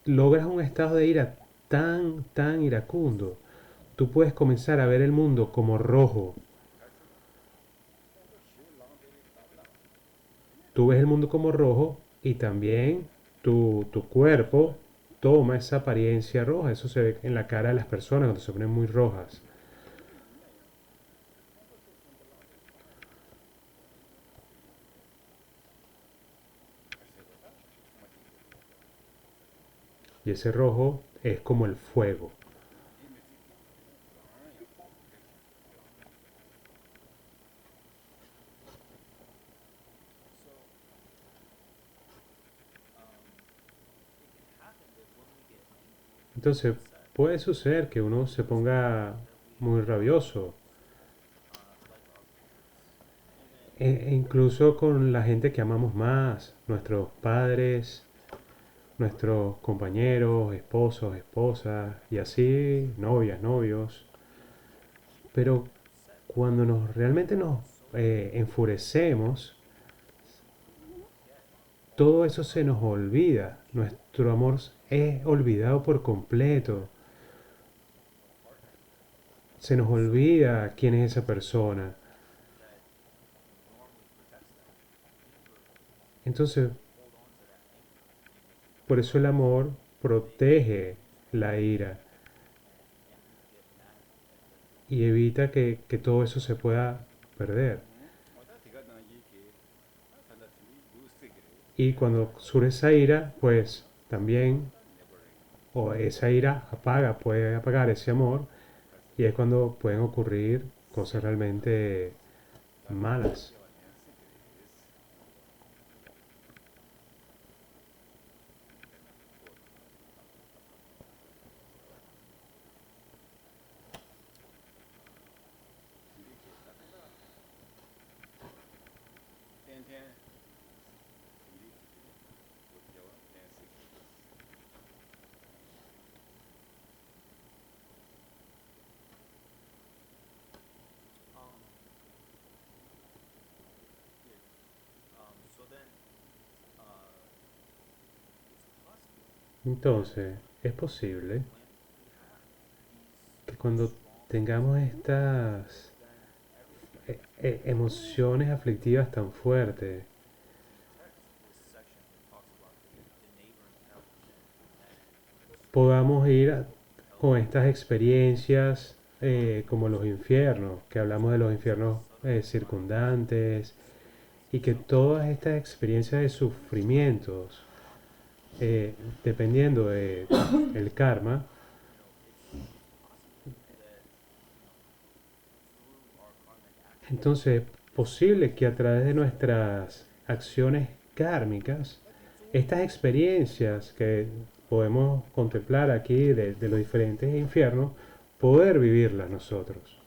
logras un estado de ira tan, tan iracundo, tú puedes comenzar a ver el mundo como rojo. Tú ves el mundo como rojo y también tu cuerpo toma esa apariencia roja. Eso se ve en la cara de las personas cuando se ponen muy rojas. Y ese rojo es como el fuego. Entonces puede suceder que uno se ponga muy rabioso. E incluso con la gente que amamos más, nuestros padres, nuestros compañeros, esposos, esposas y así, novias, novios. Pero cuando realmente nos enfurecemos, todo eso se nos olvida. Nuestro amor es olvidado por completo. Se nos olvida quién es esa persona. Entonces, Por eso el amor protege la ira y evita que todo eso se pueda perder. Y cuando surge esa ira, pues también, o esa ira puede apagar ese amor, y es cuando pueden ocurrir cosas realmente malas. So then, it's possible Entonces, es posible when we que have cuando these strong tengamos estas then everything. emociones aflictivas tan fuertes, Text, this section talks about the neighboring heavens and podamos ir con estas experiencias como los infiernos, que hablamos de los infiernos circundantes, y que todas estas experiencias de sufrimientos, dependiendo del karma, entonces es posible que a través de nuestras acciones kármicas, estas experiencias que podemos contemplar aquí de los diferentes infiernos, poder vivirlas nosotros.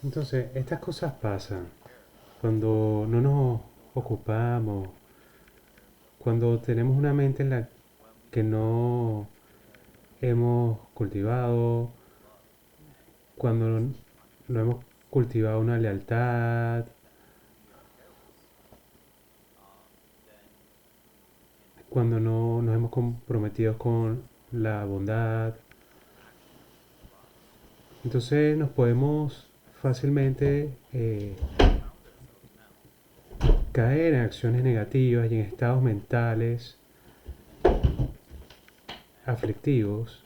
Entonces, estas cosas pasan cuando no nos ocupamos, cuando tenemos una mente en la que no hemos cultivado, cuando no hemos cultivado una lealtad, cuando no nos hemos comprometido con la bondad. Entonces nos podemos fácilmente caer en acciones negativas y en estados mentales aflictivos.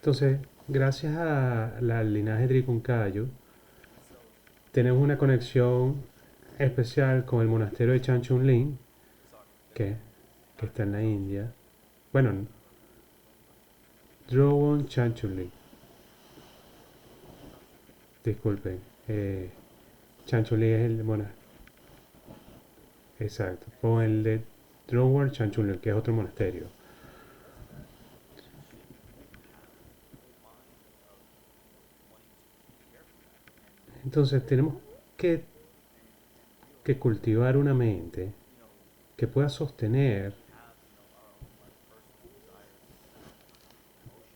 Entonces, gracias al linaje Dricuncayo, tenemos una conexión especial con el monasterio de Chanchunlin, que, que está en la India. Bueno, Drowon Chanchunlin. disculpen. Chanchulí es el, bueno, exacto. Pon el de Drumward Chanchulí, que es otro monasterio. Entonces tenemos que, que cultivar una mente que pueda sostener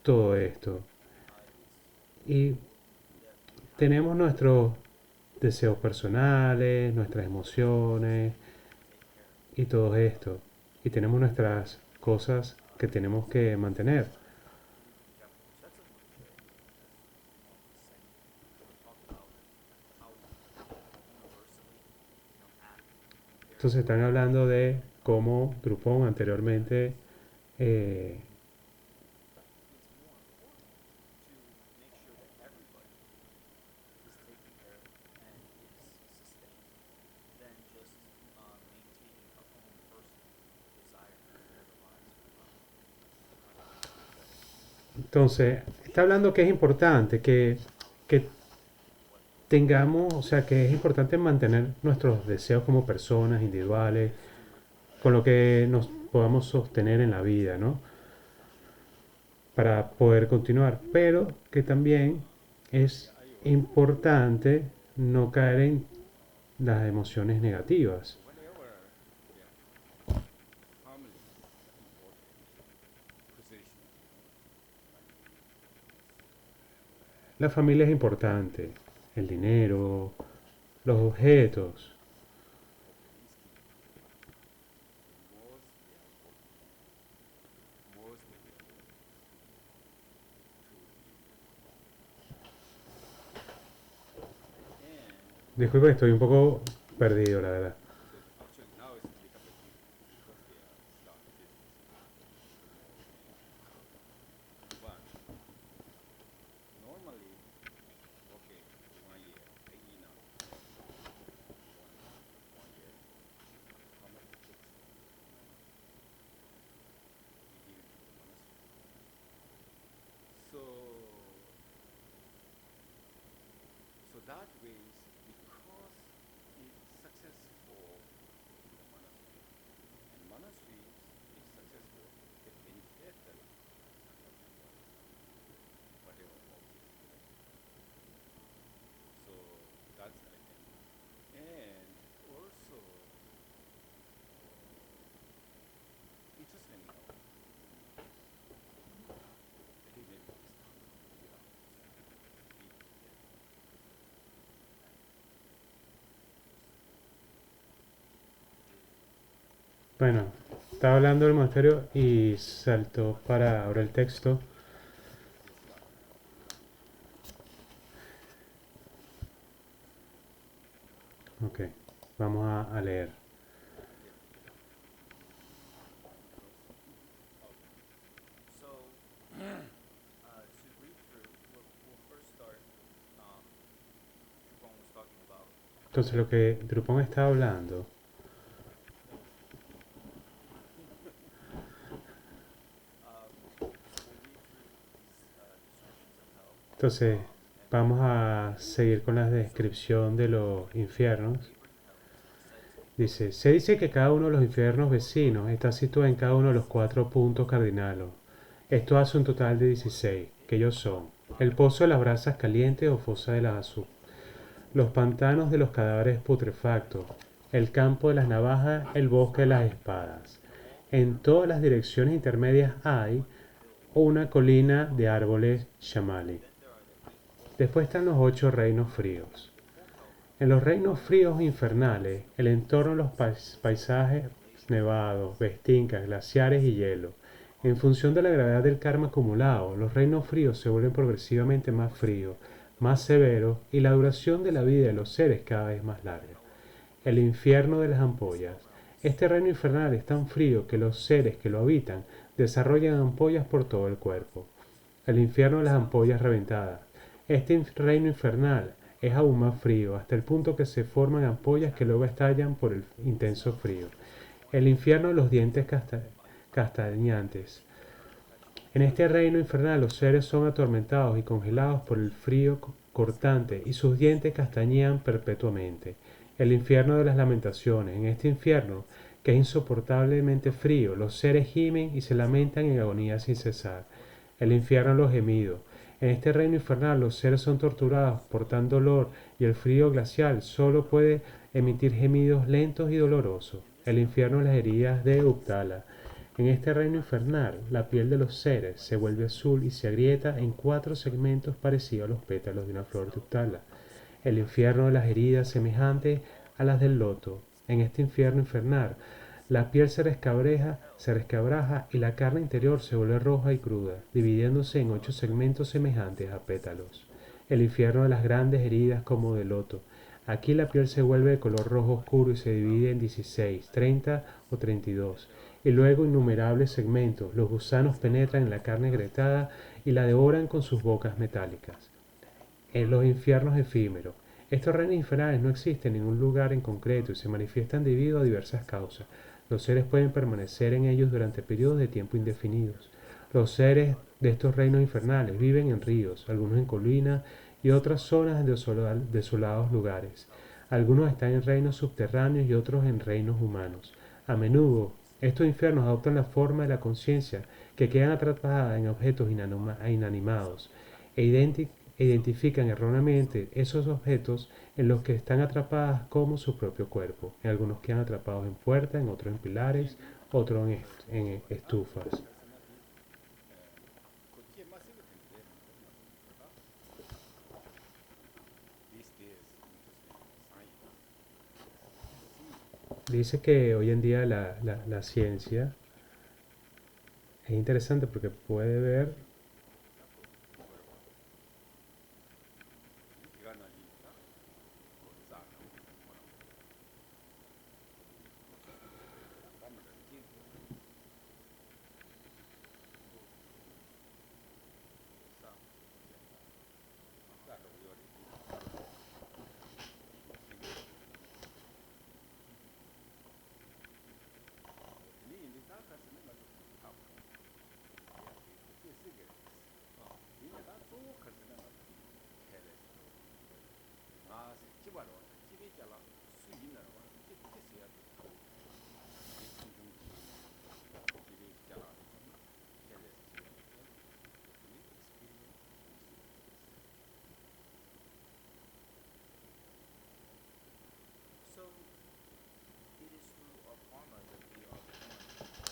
todo esto. Y tenemos nuestros deseos personales, nuestras emociones y todo esto. Y tenemos nuestras cosas que tenemos que mantener. Entonces están hablando de cómo Drupon anteriormente eh, entonces está hablando que es importante que tengamos, o sea, que es importante mantener nuestros deseos como personas individuales, con lo que nos podamos sostener en la vida, ¿no? Para poder continuar, pero que también es importante no caer en las emociones negativas. Whenever, family is important, position. La familia es importante, el dinero, los objetos. Disculpe, estoy un poco perdido, la verdad. Actually, now it's become a big because they are start business. But normally, okay, 1 year, a year now, 1 year, how much it takes to be given to the monastery. So that way, because it's successful in the monastery, and monastery is successful, it benefits the whatever object. So that's I think. And also, interesting, maybe this Bueno, estaba hablando del monasterio y saltó para ahora el texto. Ok, vamos a leer. So, to read through, we'll first start. Drupal was talking about. Entonces lo que Drupon está hablando We'll read through these descriptions of hell. Entonces, vamos a seguir con la descripción de los infiernos. Dice, se dice que cada uno de los infiernos vecinos está situado en cada uno de los 4 puntos cardinales. Esto hace un total de 16, que ellos son el pozo de las brasas calientes o fosa de la azul, los pantanos de los cadáveres putrefactos, el campo de las navajas, el bosque de las espadas. En todas las direcciones intermedias hay una colina de árboles shamali. Después están los 8 reinos fríos. En los reinos fríos infernales, el entorno de los paisajes nevados, vestinkas, glaciares y hielo. En función de la gravedad del karma acumulado, los reinos fríos se vuelven progresivamente más fríos, más severos y la duración de la vida de los seres cada vez más larga. El infierno de las ampollas. Este reino infernal es tan frío que los seres que lo habitan desarrollan ampollas por todo el cuerpo. El infierno de las ampollas reventadas. Este reino infernal es aún más frío, hasta el punto que se forman ampollas que luego estallan por el intenso frío. El infierno de los dientes castañantes. En este reino infernal los seres son atormentados y congelados por el frío cortante y sus dientes castañean perpetuamente. El infierno de las lamentaciones. En este infierno, que es insoportablemente frío, los seres gimen y se lamentan en agonía sin cesar. El infierno de los gemidos. En este reino infernal los seres son torturados por tan dolor y el frío glacial solo puede emitir gemidos lentos y dolorosos. El infierno de las heridas de Uppsala. En este reino infernal, la piel de los seres se vuelve azul y se agrieta en 4 segmentos parecidos a los pétalos de una flor de Uppsala. El infierno de las heridas semejantes a las del loto. En este infierno infernal, la piel se resquebraja y la carne interior se vuelve roja y cruda, dividiéndose en 8 segmentos semejantes a pétalos. El infierno de las grandes heridas como de loto. Aquí la piel se vuelve de color rojo oscuro y se divide en 16, 30 o 32. Y luego innumerables segmentos. Los gusanos penetran en la carne agrietada y la devoran con sus bocas metálicas. En los infiernos efímeros. Estos reinos infernales no existen en ningún lugar en concreto y se manifiestan debido a diversas causas. Los seres pueden permanecer en ellos durante periodos de tiempo indefinidos. Los seres de estos reinos infernales viven en ríos, algunos en colinas y otras zonas de desolados lugares. Algunos están en reinos subterráneos y otros en reinos humanos. A menudo, estos infiernos adoptan la forma de la conciencia, que quedan atrapadas en objetos inanimados e identifican erróneamente esos objetos en los que están atrapadas como su propio cuerpo. En algunos quedan atrapados en puertas, en otros en pilares, otros en estufas. 그게 마시게 된대. These days, Dice que hoy en día la ciencia es interesante porque puede ver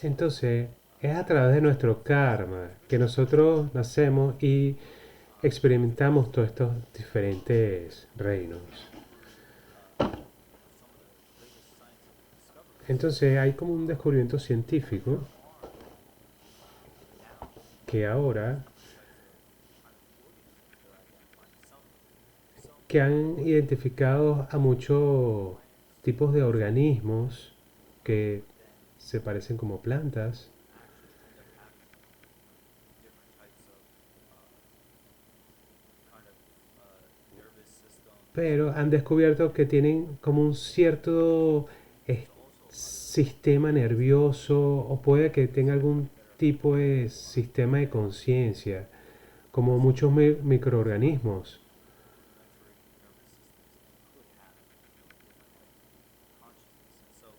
Entonces, es a través de nuestro karma que nosotros nacemos y experimentamos todos estos diferentes reinos. Entonces, hay como un descubrimiento científico que ahora que han identificado a muchos tipos de organismos que se parecen como plantas, pero han descubierto que tienen como un cierto sistema nervioso o puede que tenga algún tipo de sistema de conciencia, como muchos microorganismos.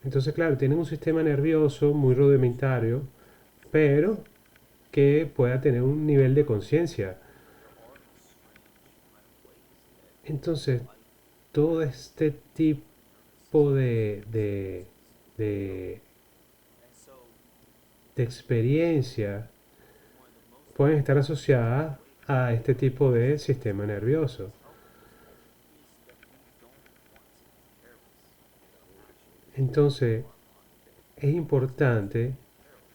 Entonces, claro, tienen un sistema nervioso muy rudimentario, pero que pueda tener un nivel de conciencia. Entonces, todo este tipo de experiencia pueden estar asociadas a este tipo de sistema nervioso. Entonces, es importante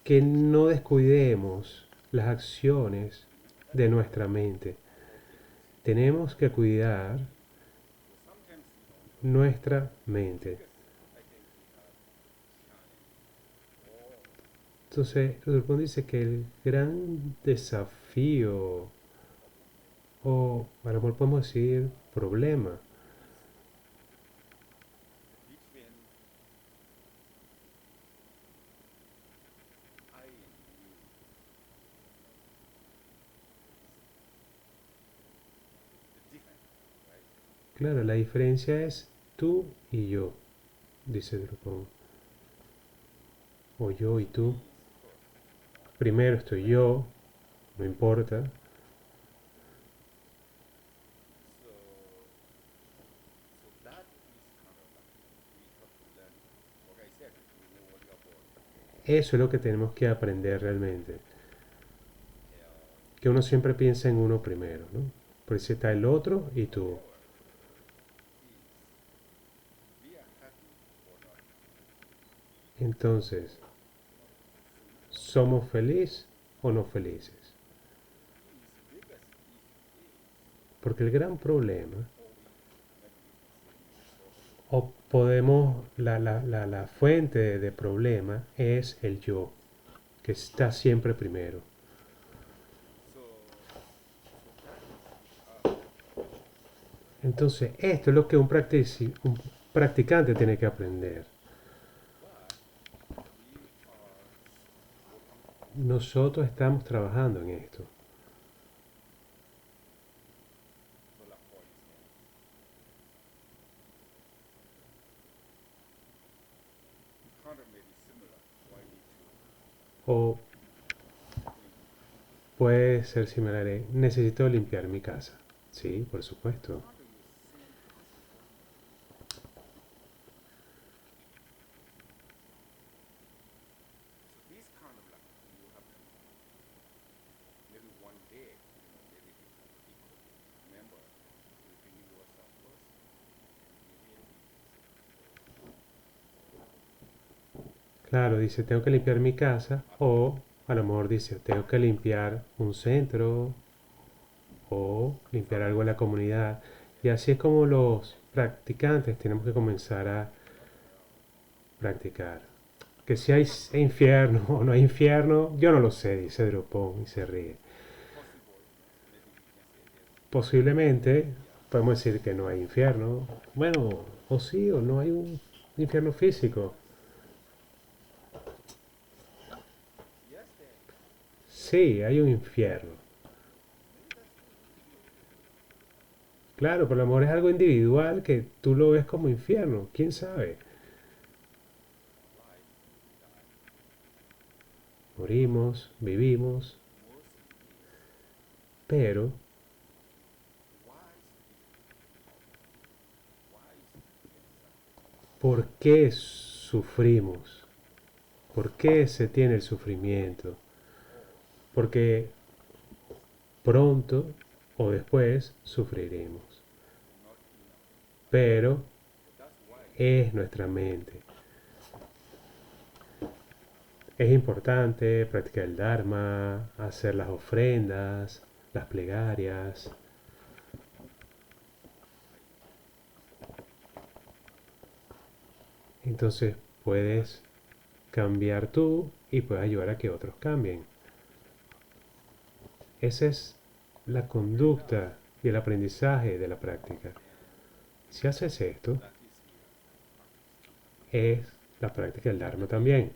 que no descuidemos las acciones de nuestra mente. Tenemos que cuidar nuestra mente. Entonces, Dulpón dice que el gran desafío, o a lo mejor podemos decir problema, Claro, la diferencia es tú y yo, dice Drupal. O yo y tú. Primero estoy yo, no importa. So, so that is kind of like we have to learn. Like I said, to know what about Eso es lo que tenemos que aprender realmente. Que uno siempre piensa en uno primero, ¿no? Por eso está el otro y tú. is we are happy or not. Entonces, ¿somos felices o no felices? His biggest issue is, Porque el gran problema, or we maybe we can say sort of o podemos, la fuente de problema es el yo, que está siempre primero. so that is Entonces, esto es lo que un practicante tiene que aprender. but we are Nosotros estamos trabajando en esto. so like for instance, kind of maybe similar. Why need to O puede ser similar. Necesito limpiar mi casa. Sí, por supuesto. how do you same principle? So this kind of like you have to maybe one day, maybe he could remember to bring yourself first and Claro, dice, tengo que limpiar mi casa. O a lo mejor dice, tengo que limpiar un centro. O limpiar algo en la comunidad. Y así es como los practicantes tenemos que comenzar a practicar. Que si hay infierno o no hay infierno, yo no lo sé, dice Drupal y se ríe. Posiblemente podemos decir que no hay infierno. Bueno, o sí, o no hay un infierno físico. Sí, hay un infierno. Claro, pero a lo mejor es algo individual que tú lo ves como infierno. ¿Quién sabe? Morimos, vivimos, pero ¿por qué sufrimos? ¿Por qué se tiene el sufrimiento? Porque pronto o después sufriremos. Pero es nuestra mente. Es importante practicar el Dharma, hacer las ofrendas, las plegarias. Entonces puedes cambiar tú y puedes ayudar a que otros cambien. Esa es la conducta y el aprendizaje de la práctica. Si haces esto, es la práctica del Dharma también.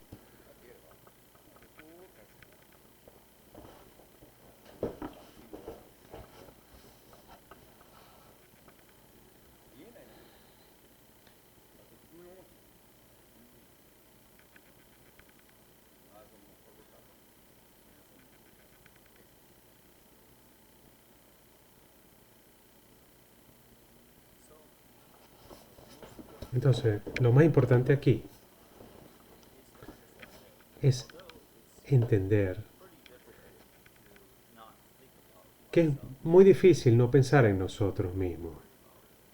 Entonces, lo más importante aquí es entender que es muy difícil no pensar en nosotros mismos,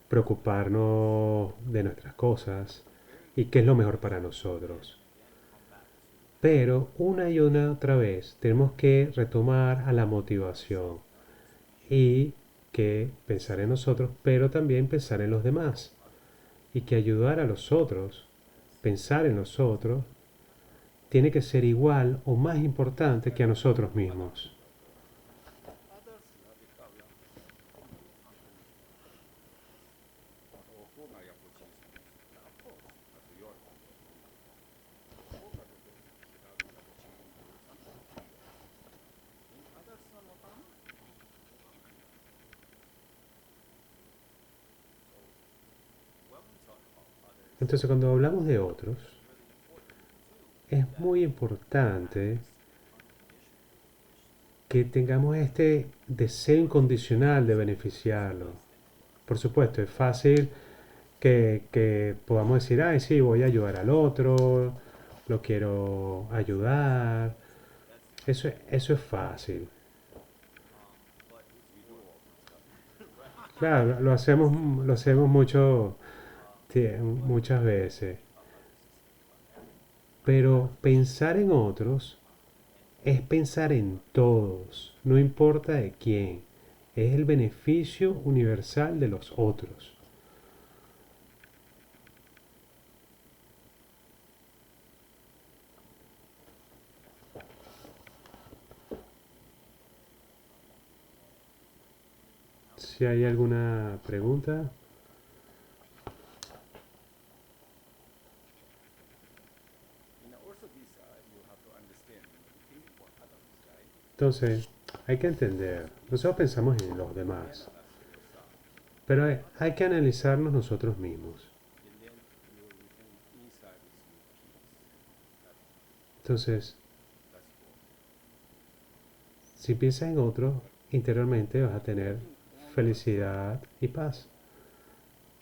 preocuparnos de nuestras cosas y qué es lo mejor para nosotros. Pero una y una otra vez tenemos que retomar a la motivación y que pensar en nosotros, pero también pensar en los demás. Y que ayudar a los otros, pensar en los otros, tiene que ser igual o más importante que a nosotros mismos. Entonces, cuando hablamos de otros, es muy importante que tengamos este deseo incondicional de beneficiarlo. Por supuesto, es fácil que podamos decir, ay, sí, voy a ayudar al otro, lo quiero ayudar. Eso es fácil. Claro, lo hacemos muchas veces. Pero pensar en otros es pensar en todos, no importa de quién. Es el beneficio universal de los otros. Si hay alguna pregunta. Also this, you have to understand, you think about others, right? Entonces, hay que entender. Nosotros pensamos en los demás. Pero hay que analizarnos nosotros mismos. And then you can inside is your peace. Entonces, That's all. si piensas en otro, interiormente vas a tener felicidad y paz.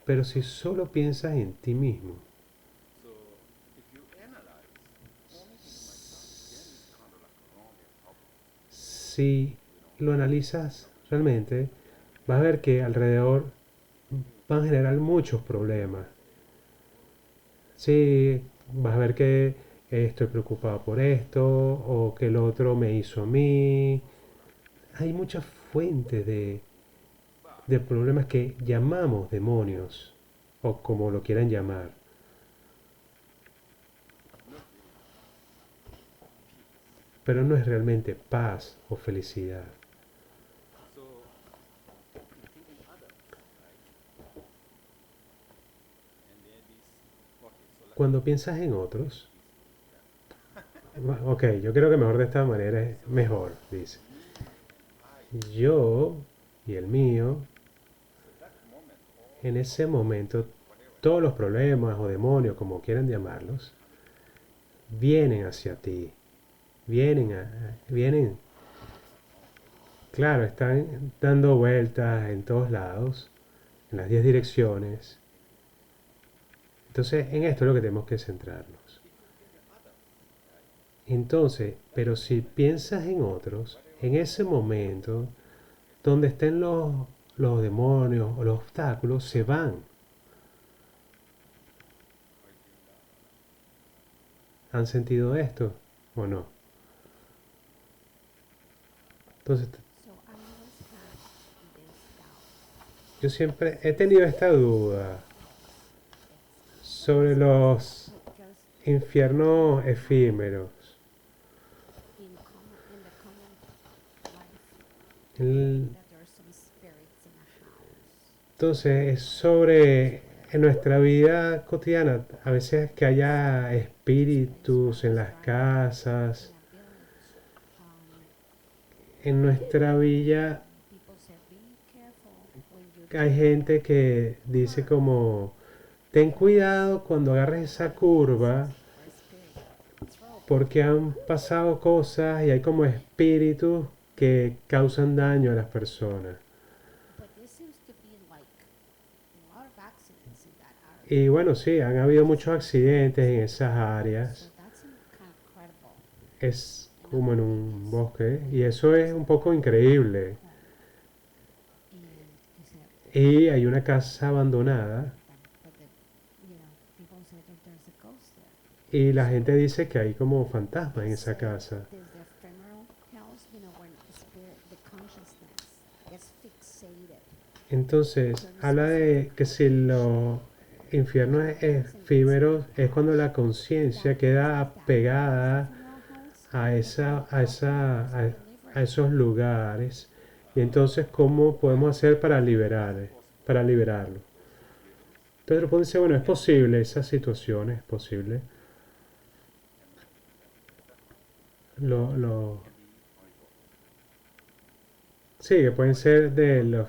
Pero si solo piensas en ti mismo, So if you analyze only to myself, then it's kind of like wrong and problem. si lo analizas realmente, vas a ver que alrededor van a generar muchos problemas. Sí, vas a ver que estoy preocupado por esto o que el otro me hizo a mí. Hay muchas fuentes de problemas que llamamos demonios o como lo quieran llamar. Pero no es realmente paz o felicidad. So you thinking others, right? And then this, okay, so like Cuando piensas en otros, ok, yo creo que mejor de esta manera es mejor, dice. Yo y el mío, that moment, en ese momento, todos los problemas o demonios, como quieran llamarlos, vienen hacia ti. Vienen, claro, están dando vueltas en todos lados, en las 10 direcciones. Entonces, en esto es lo que tenemos que centrarnos. Entonces, pero si piensas en otros, en ese momento, donde estén los demonios o los obstáculos, se van. ¿Han sentido esto o no? Entonces, So I always had this doubt. yo siempre he tenido esta duda sobre los Because infiernos efímeros. in the common life, El- that there are some spirits in a house. Entonces, es sobre en nuestra vida cotidiana, a veces que haya espíritus en las casas, In a village, en nuestra villa people say, be careful when you hay gente que dice como, ten cuidado cuando agarres esa curva or spirit throw. porque han pasado cosas y hay como espíritus que causan daño a las personas. But there seems to be like a lot of accidents in that area. Y bueno, sí, han habido muchos accidentes en esas áreas. So that's kind of credible. Es como en un bosque y eso es un poco increíble. And is it Y hay una casa abandonada but people say that there's a ghost there. y la gente dice que hay como fantasmas en esa casa. There's the ephemeral house, when the spirit, the consciousness gets fixated. Entonces, habla de que si los infiernos efímeros es cuando la conciencia queda apegada a esos lugares. Y entonces, ¿cómo podemos hacer para liberarlo? Pedro Pons dice, bueno, es posible, esa situación es posible. Sí, que pueden ser de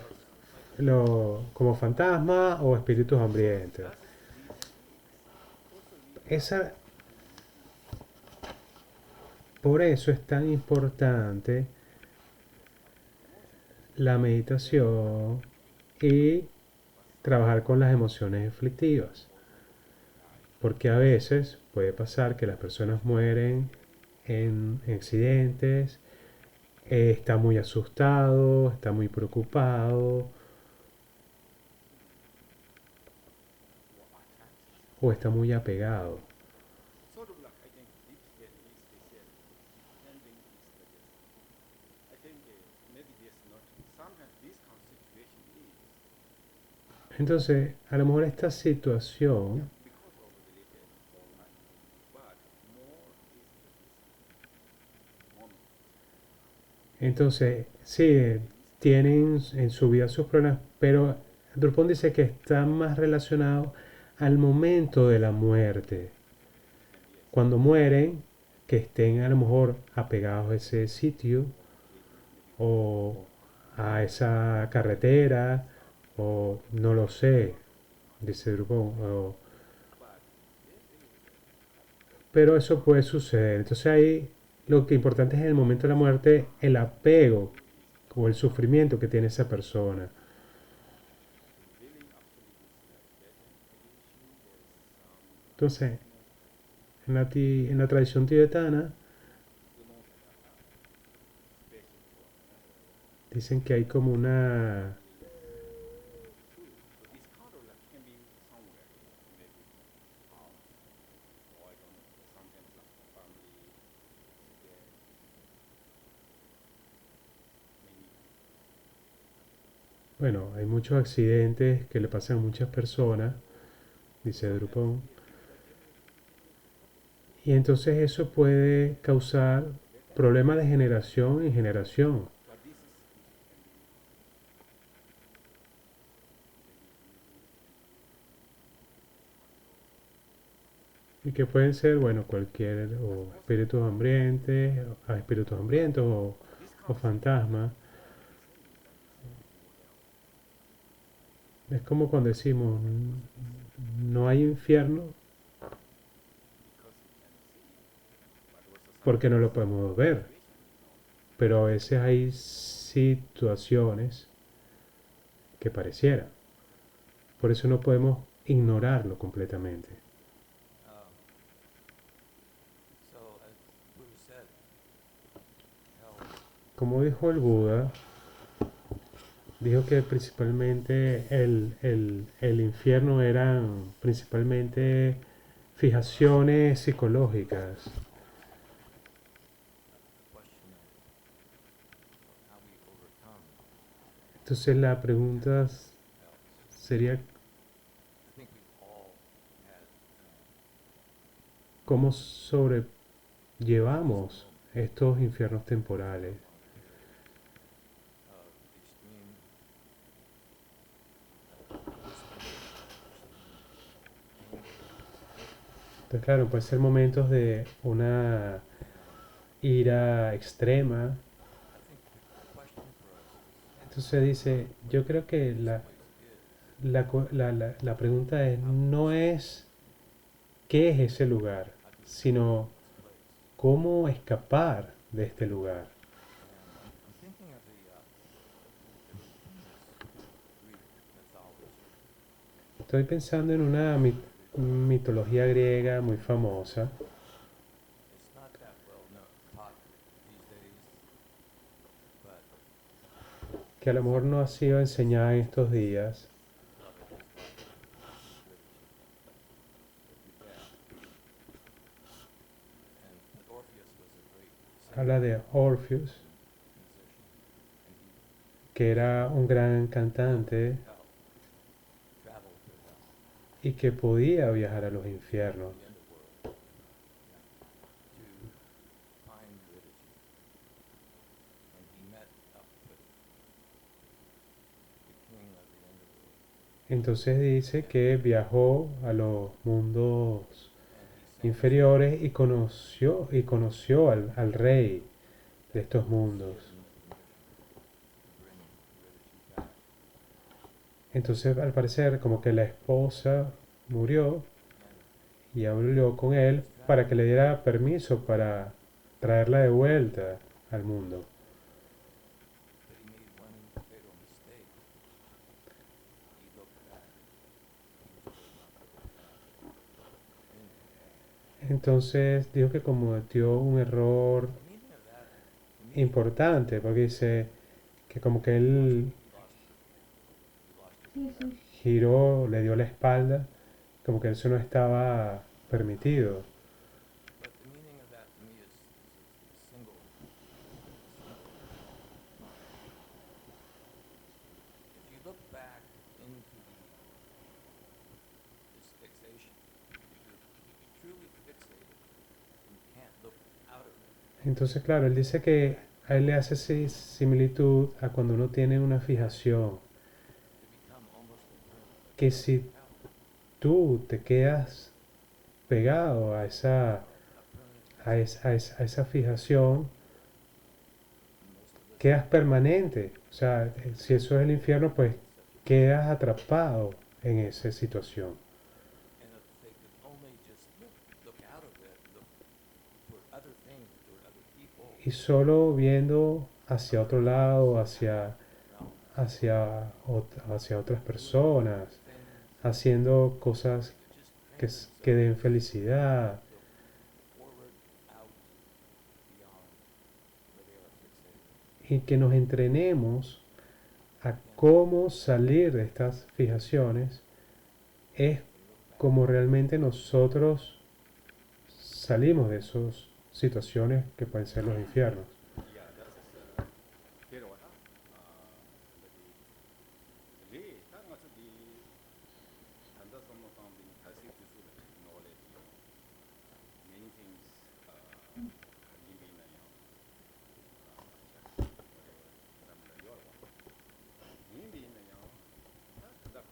como fantasmas o espíritus hambrientos. esa, por eso es tan importante la meditación y trabajar con las emociones aflictivas. Porque a veces puede pasar que las personas mueren en accidentes, está muy asustado, está muy preocupado o está muy apegado. Sort of like, I think, deep state is special. Ending is like this. I think maybe there's not, sometimes this kind of situation is, Entonces, a lo mejor esta situación, because of related online, but more is this moment. entonces, sí, tienen en su vida sus problemas, pero Drupon dice que está más relacionado al momento de la muerte. Cuando mueren, que estén a lo mejor apegados a ese sitio o a esa carretera o no lo sé, dice Drupon. Pero eso puede suceder. Entonces ahí lo que importante es en el momento de la muerte el apego o el sufrimiento que tiene esa persona. Entonces, en la tradición tibetana dicen que hay como una So this kind of like can be somewhere, maybe house, or I don't know, sometimes like family, there, maybe. bueno, hay muchos accidentes que le pasan a muchas personas, dice Drupon, y entonces eso puede causar problemas de generación en generación. But this is can Y que pueden ser, bueno, cualquier, o espíritus hambrientos o fantasmas. Es como cuando decimos, no hay infierno porque no lo podemos ver. Pero a veces hay situaciones que parecieran. Por eso no podemos ignorarlo completamente. So, as Buddha said, hell Como dijo el Buda, dijo que principalmente el infierno eran principalmente fijaciones psicológicas. the question of how we overcome Entonces la pregunta helps. sería I think we've all had cómo sobrellevamos estos infiernos temporales. of extreme Entonces claro, pueden ser momentos de una ira extrema. I think the question for us Entonces dice, yo creo que la pregunta es, no es qué es ese lugar, sino cómo escapar de este lugar. I'm thinking of the Greek mythology. Estoy pensando en una mitología griega muy famosa, It's not that well taught these days, but que a lo mejor no ha sido enseñada en estos días. love it is and Orpheus was a great singer, Habla de Orpheus, musician, and que era un gran cantante he traveled to hell, y que podía viajar a los infiernos. the underworld, to find Eurydice. And he met up with the king of the underworld. Entonces dice que viajó a los mundos And he sang inferiores y conoció al rey de estos mundos. to bring Eurydice back. Entonces al parecer como que la esposa murió y habló con él para que le diera permiso para traerla de vuelta al mundo. But he made one fatal mistake. He looked back into the love. Entonces dijo que cometió un error The meaning of that, the meaning importante, porque dice que como que él he lost his giró, le dio la espalda, como que eso no estaba permitido. But the meaning of that to me is single. If you look back into this fixation, if you're truly fixated, you can't look out of it. Entonces, claro, él dice que a él le hace similitud a cuando uno tiene una fijación, You become almost a que si tú te quedas pegado a esa, a esa fijación, quedas permanente. O sea, si eso es el infierno, pues quedas atrapado en esa situación. And if they could only just look out of it, look toward other things, toward other people, Y solo viendo hacia otro lado, hacia, hacia otras personas, things haciendo cosas just que, que den felicidad, forward, out, beyond where they are fixated. y que nos entrenemos a cómo salir de estas fijaciones, es como realmente nosotros salimos de esas situaciones que pueden ser los infiernos. Yeah, that's pero 리 다른 것은 이 단다 선모 사람들이 다시 기술을 knowledge many things 이미나요. 이미나요. 다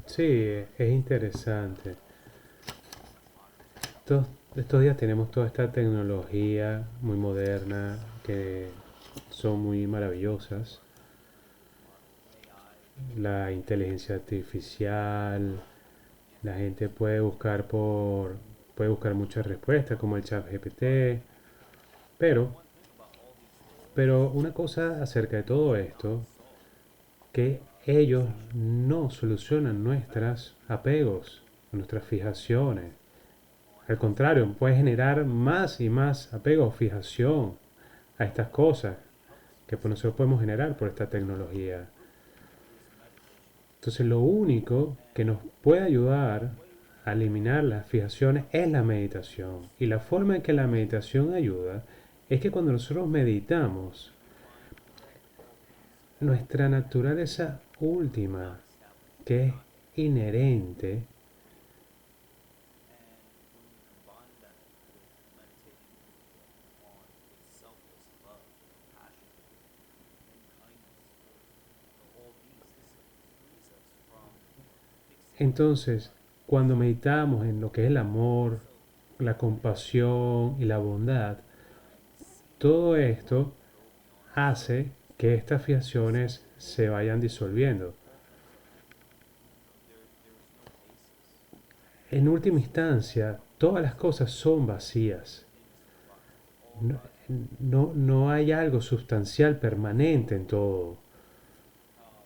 Sí, es interesante. Estos días tenemos toda esta tecnología muy moderna que son muy maravillosas. La inteligencia artificial, la gente puede buscar muchas respuestas como el chat GPT, pero una cosa acerca de todo esto, que ellos no solucionan nuestros apegos, nuestras fijaciones. Al contrario, puede generar más y más apego o fijación a estas cosas que pues nosotros podemos generar por esta tecnología. Entonces lo único que nos puede ayudar a eliminar las fijaciones es la meditación. Y la forma en que la meditación ayuda es que cuando nosotros meditamos, nuestra naturaleza última, que es inherente, entonces, cuando meditamos en lo que es el amor, la compasión y la bondad, todo esto hace que que estas fijaciones se vayan disolviendo. En última instancia, todas las cosas son vacías. No, no hay algo sustancial permanente en todo.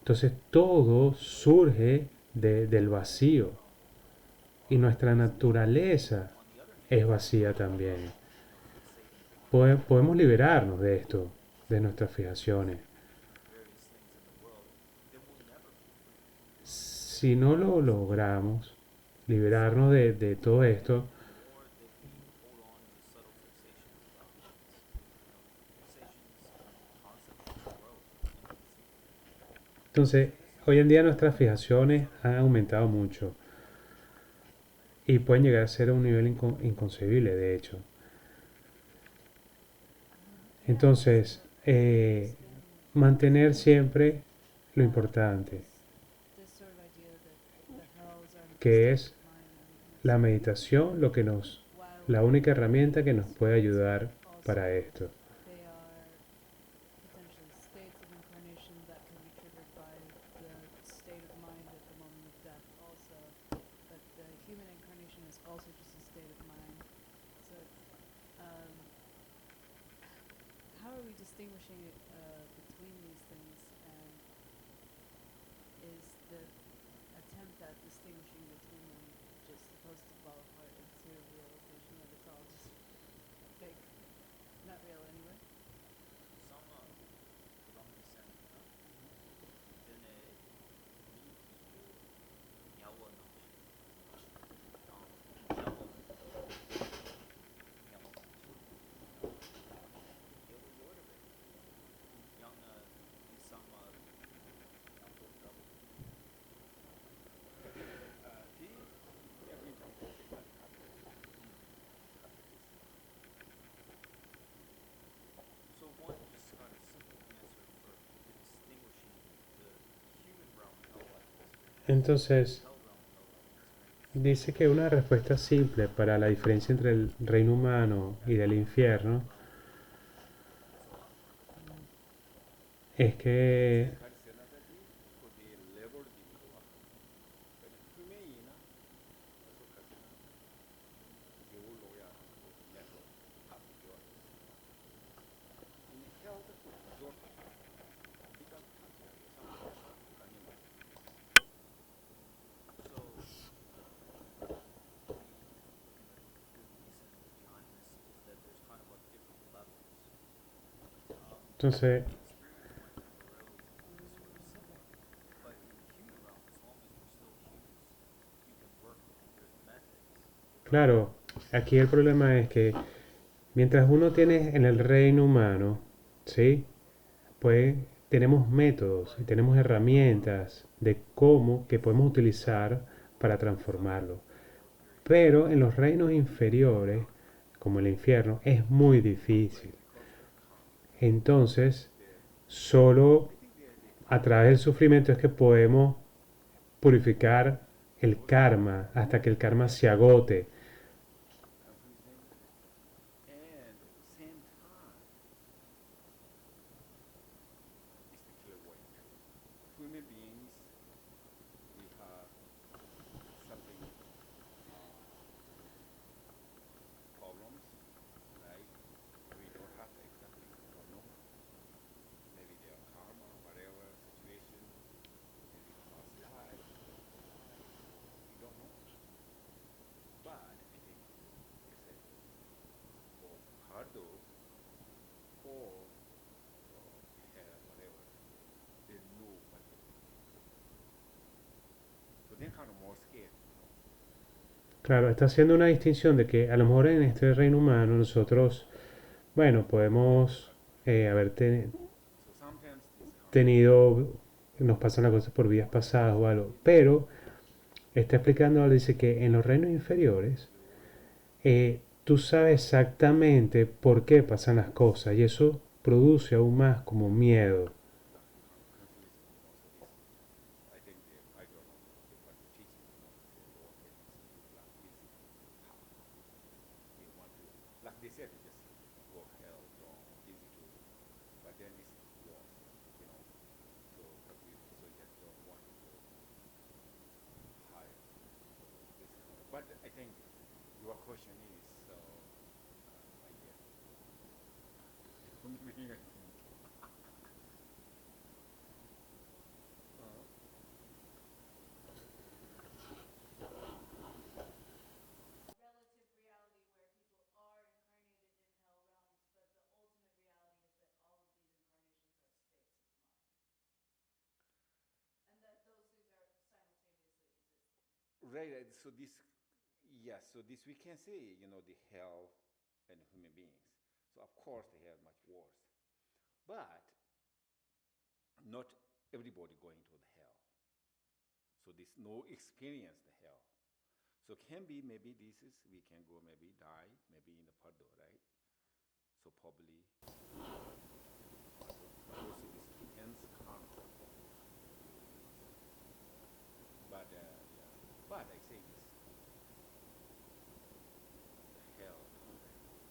Entonces todo surge del vacío. Y nuestra naturaleza es vacía también. Podemos liberarnos de esto, de nuestras fijaciones. Si no lo logramos, liberarnos de todo esto, entonces hoy en día nuestras fijaciones han aumentado mucho y pueden llegar a ser a un nivel inconcebible, de hecho. Entonces, mantener siempre lo importante, This sort of idea that the hells are a que state es of mind and la meditación, la única herramienta que nos puede ayudar para esto. they are potentially states of incarnation that can be triggered by the state of mind at the moment of death also. But the human incarnation is also just a state of mind. So, um, how are we distinguishing between these things, and is the attempt at distinguishing between them just supposed to fall apart into a realization that it's all just fake, not real anyway? So one just kind of simple answer for distinguishing the human realm hell-like experience. Entonces, Hell realm hell-like experience. dice que una respuesta simple para la diferencia entre el reino humano y del infierno es que entonces claro, aquí el problema es que mientras uno tiene en el reino humano, ¿sí? Pues tenemos métodos y tenemos herramientas de cómo que podemos utilizar para transformarlo. Pero en los reinos inferiores, como el infierno, es muy difícil. Entonces, solo a través del sufrimiento es que podemos purificar el karma hasta que el karma se agote. And at the same time, it's the clear way. Human beings, we have something, problems, right? We don't have to exactly don't know. Maybe their karma, whatever situation, maybe past life, we don't know. But I think it's a or hardo or hell, whatever, they know what to do. So they're kind of more scared. Claro, está haciendo una distinción de que a lo mejor en este reino humano nosotros, bueno, podemos haber So sometimes this tenido, nos pasan las cosas por vidas pasadas o algo, pero está explicando, ahora dice que en los reinos inferiores tú sabes exactamente por qué pasan las cosas y eso produce aún más como miedo. I think I don't know what the teaching or we want to, like they said, just go hell, don't easy to, but then it's worse. But I think your question is so, I guess, human being, I think. relative reality where people are incarnated in hell realms, but the ultimate reality is that all of these incarnations are states of mind. And that those things are simultaneously existing. Right, right. So this, yes, so this we can say, the hell and human beings. So of course they are much worse. But not everybody going to the hell. So this no experience the hell. So can be maybe this is we can go maybe die maybe in the Pardo, right? So probably also this depends karma. But yeah, but I say this the hell more confusing.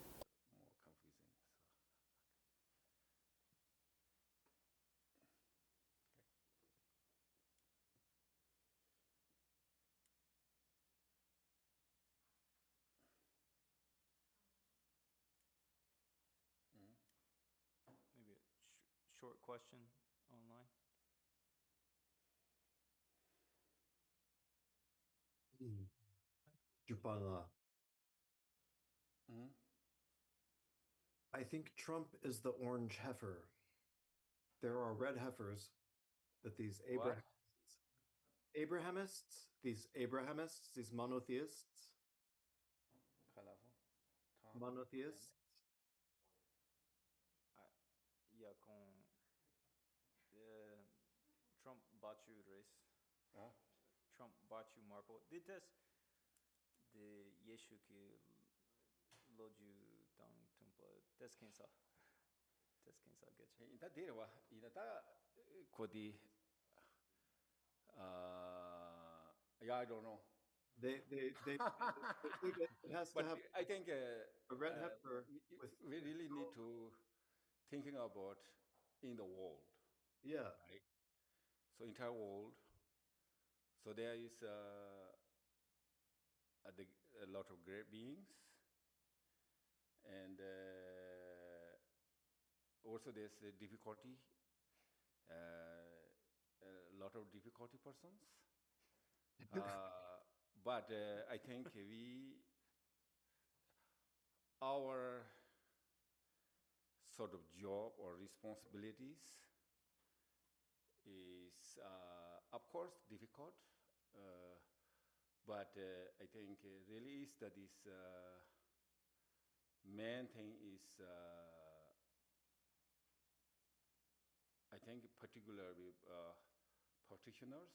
So Maybe a short question online. Jupala. mm-hmm. I think Trump is the orange heifer. There are red heifers that these What? Abrahamists, these monotheists, Colorful. Tom. monotheists. Yeah, com Trump bate o race. Huh? Trump bate o Marco. Dit is de Yeshu que loju tang tumpa. Das quem sa. Das quem sa get. Inta dere wa ina ta kodi yeah, I don't know. They it has to But have I think a red heifer with we really need to thinking about in the world, yeah. right? So entire world. So there is a lot of great beings, and also there's a difficulty, a lot of difficulty persons. But I think our sort of job or responsibilities is, of course, difficult, but I think really is that this main thing is, I think, particularly practitioners.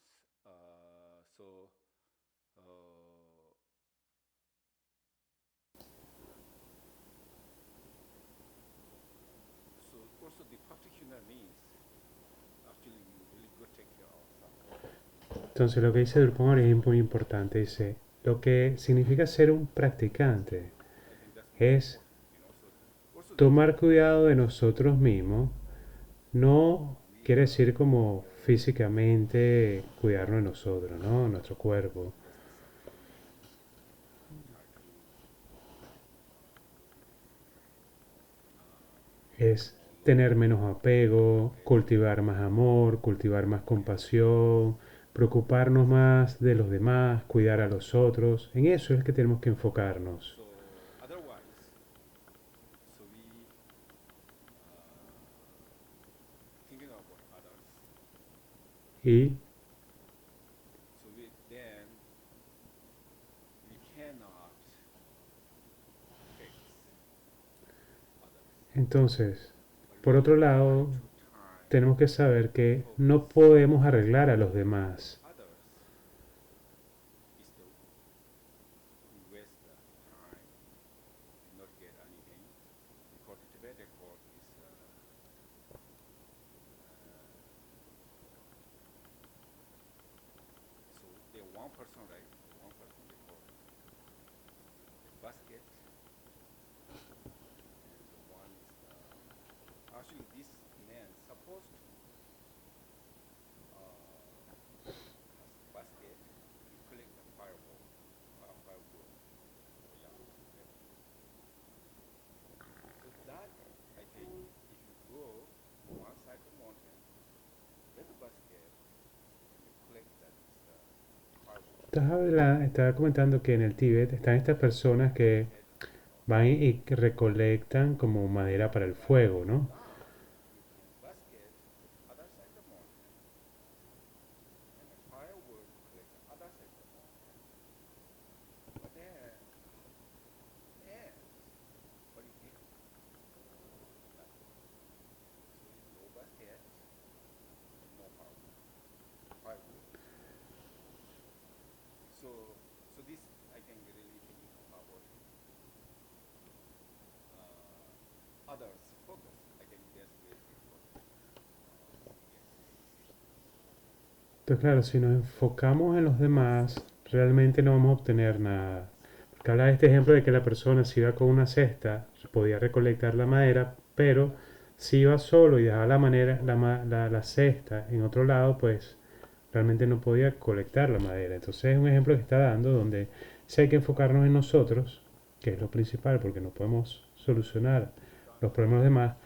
So also the practitioner means actually you really go take care of something. Entonces lo que dice Drupal es muy importante. Dice, lo que significa ser un practicante I think that's es also tomar cuidado de nosotros mismos. No quiere decir como físicamente cuidarnos de nosotros, ¿no? Nuestro cuerpo. Es tener menos apego, cultivar más amor, cultivar más compasión, preocuparnos más de los demás, cuidar a los otros. En eso es que tenemos que enfocarnos. so otherwise, so we thinking about others. Y So then we cannot fix others. entonces, por otro lado, Time tenemos que saber que no podemos arreglar a los demás. others is to waste the time, not get anything, because the Tibetan code is so the one person, right? The one person they call the basket, and the one is actually this man supposed to has basket, you collect the fireball, firewood, Estaba comentando que en el Tíbet están estas personas que van y que recolectan como madera para el fuego, ¿no? basket other side of the mountain, and the firewood collect the other side of the mountain. But then, ants, what do you think? So no basket, no firewood. So this I can really think about others focus. I think that's very important. Entonces, claro, si nos enfocamos en los demás, realmente no vamos a obtener nada. Porque habla de este ejemplo de que la persona si iba con una cesta, podía recolectar la madera, pero si iba solo y dejaba la cesta en otro lado, pues realmente no podía colectar la madera. Entonces es un ejemplo que está dando donde sí hay que enfocarnos en nosotros, que es lo principal, porque no podemos solucionar los problemas de los demás,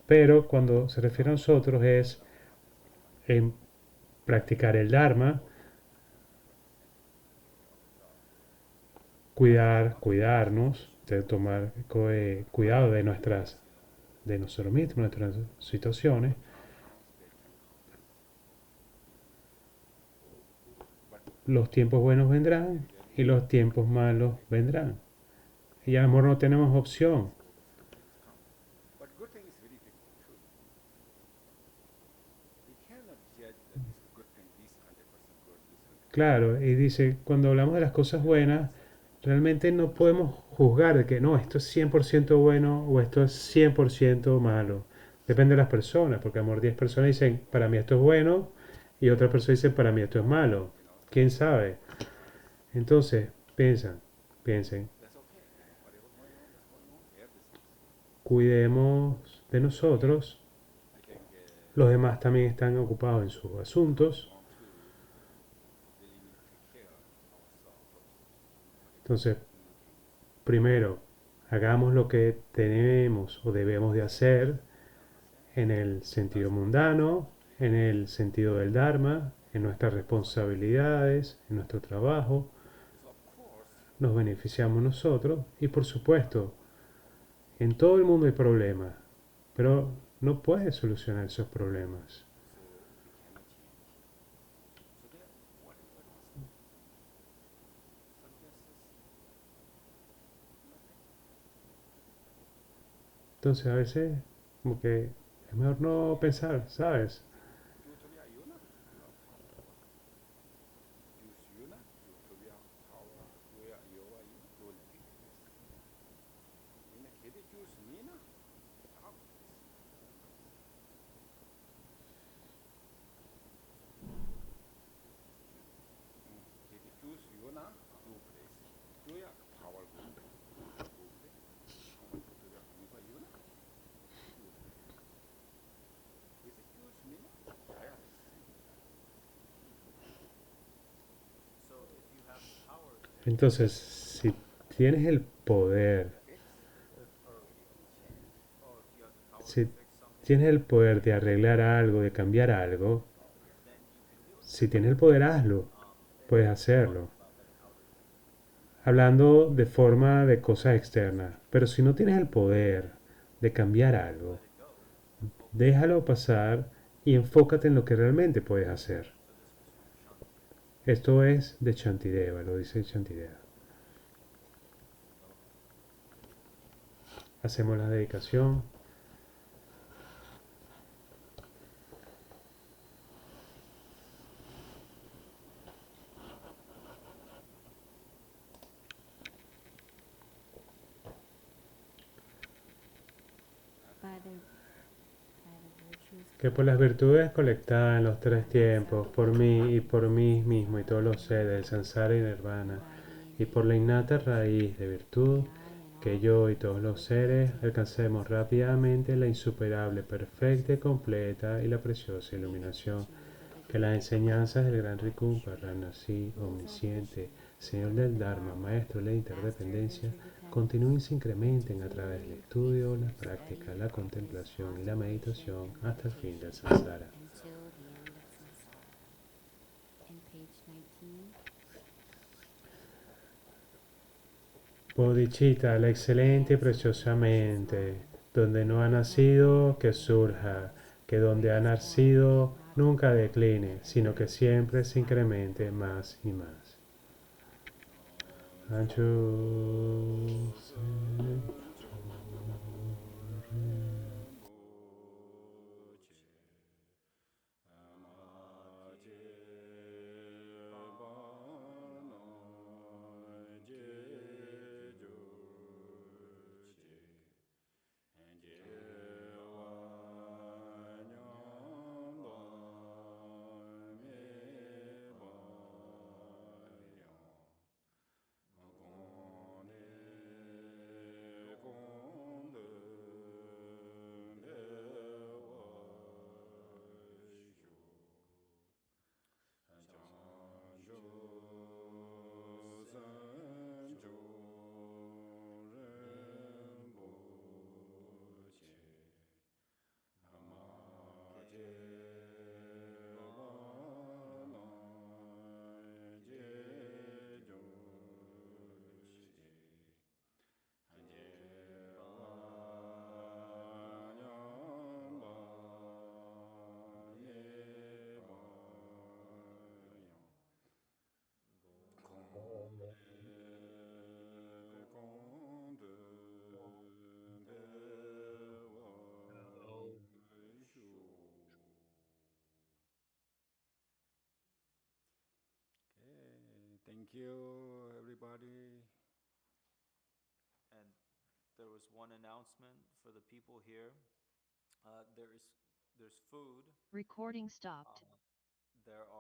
pero cuando se refiere a nosotros es en practicar el Dharma, cuidarnos, de tomar cuidado de nosotros mismos, nuestras situaciones. Los tiempos buenos vendrán y los tiempos malos vendrán. Y a lo mejor no tenemos opción. But good thing is very difficult too. We cannot judge that this good thing, this 100% good, this 100%. Claro, y dice, cuando hablamos de las cosas buenas, realmente no podemos juzgar de que no, esto es 100% bueno o esto es 100% malo. Depende de las personas, porque a lo mejor 10 personas dicen, para mí esto es bueno, y otra persona dice, para mí esto es malo. ¿Quién sabe? Entonces, piensen, That's okay. Whatever going on, that's going on. Everything. cuidemos de nosotros, I think los demás también están ocupados en sus asuntos. want to really need to take care of ourselves first. Entonces, primero, hagamos lo que tenemos o debemos de hacer en el sentido mundano, en el sentido del Dharma, en nuestras responsabilidades, en nuestro trabajo. So of course, Nos beneficiamos nosotros y por supuesto, en todo el mundo hay problemas, pero no puedes solucionar esos problemas. so we cannot change. So there, whatever is suggests nothing. Entonces a veces como que es mejor no pensar, ¿sabes? Utopia yuna, use yuna, utopia power, yoya yoga yu, do nothing. In a kid use mina, stop this. Kid use yuna, do place. Yoya power go, do place. Utopia yuga yuna, do place. Is it use mina? Jaya is So if you have power to Entonces, si tienes el poder, si tienes el poder de arreglar algo, de cambiar algo, si tienes el poder, hazlo, puedes hacerlo. Hablando de forma de cosas externas, pero si no tienes el poder de cambiar algo, déjalo pasar y enfócate en lo que realmente puedes hacer. Esto es de Shantideva, lo dice Shantideva. Hacemos la dedicación. by the virtues Que por las virtudes colectadas en los tres tiempos, por mí y por mí mismo y todos los seres del samsara y nirvana, y por la innata raíz de virtud, que yo y todos los seres alcancemos rápidamente la insuperable, perfecta y completa y la preciosa iluminación, que las enseñanzas del gran Rikumpa, Ranasi, omnisciente, Señor del Dharma, Maestro de la interdependencia, continúen y se incrementen a través del estudio, la práctica, la contemplación y la meditación hasta el fin del samsara. until the end of samsara. In page 19, Bodhicitta, la excelente y preciosamente, donde no ha nacido, que surja, que donde ha nacido nunca decline, sino que siempre se incremente más y más. Anchu. Okay, thank you, everybody. And there was one announcement for the people here. There's food. Recording stopped. There are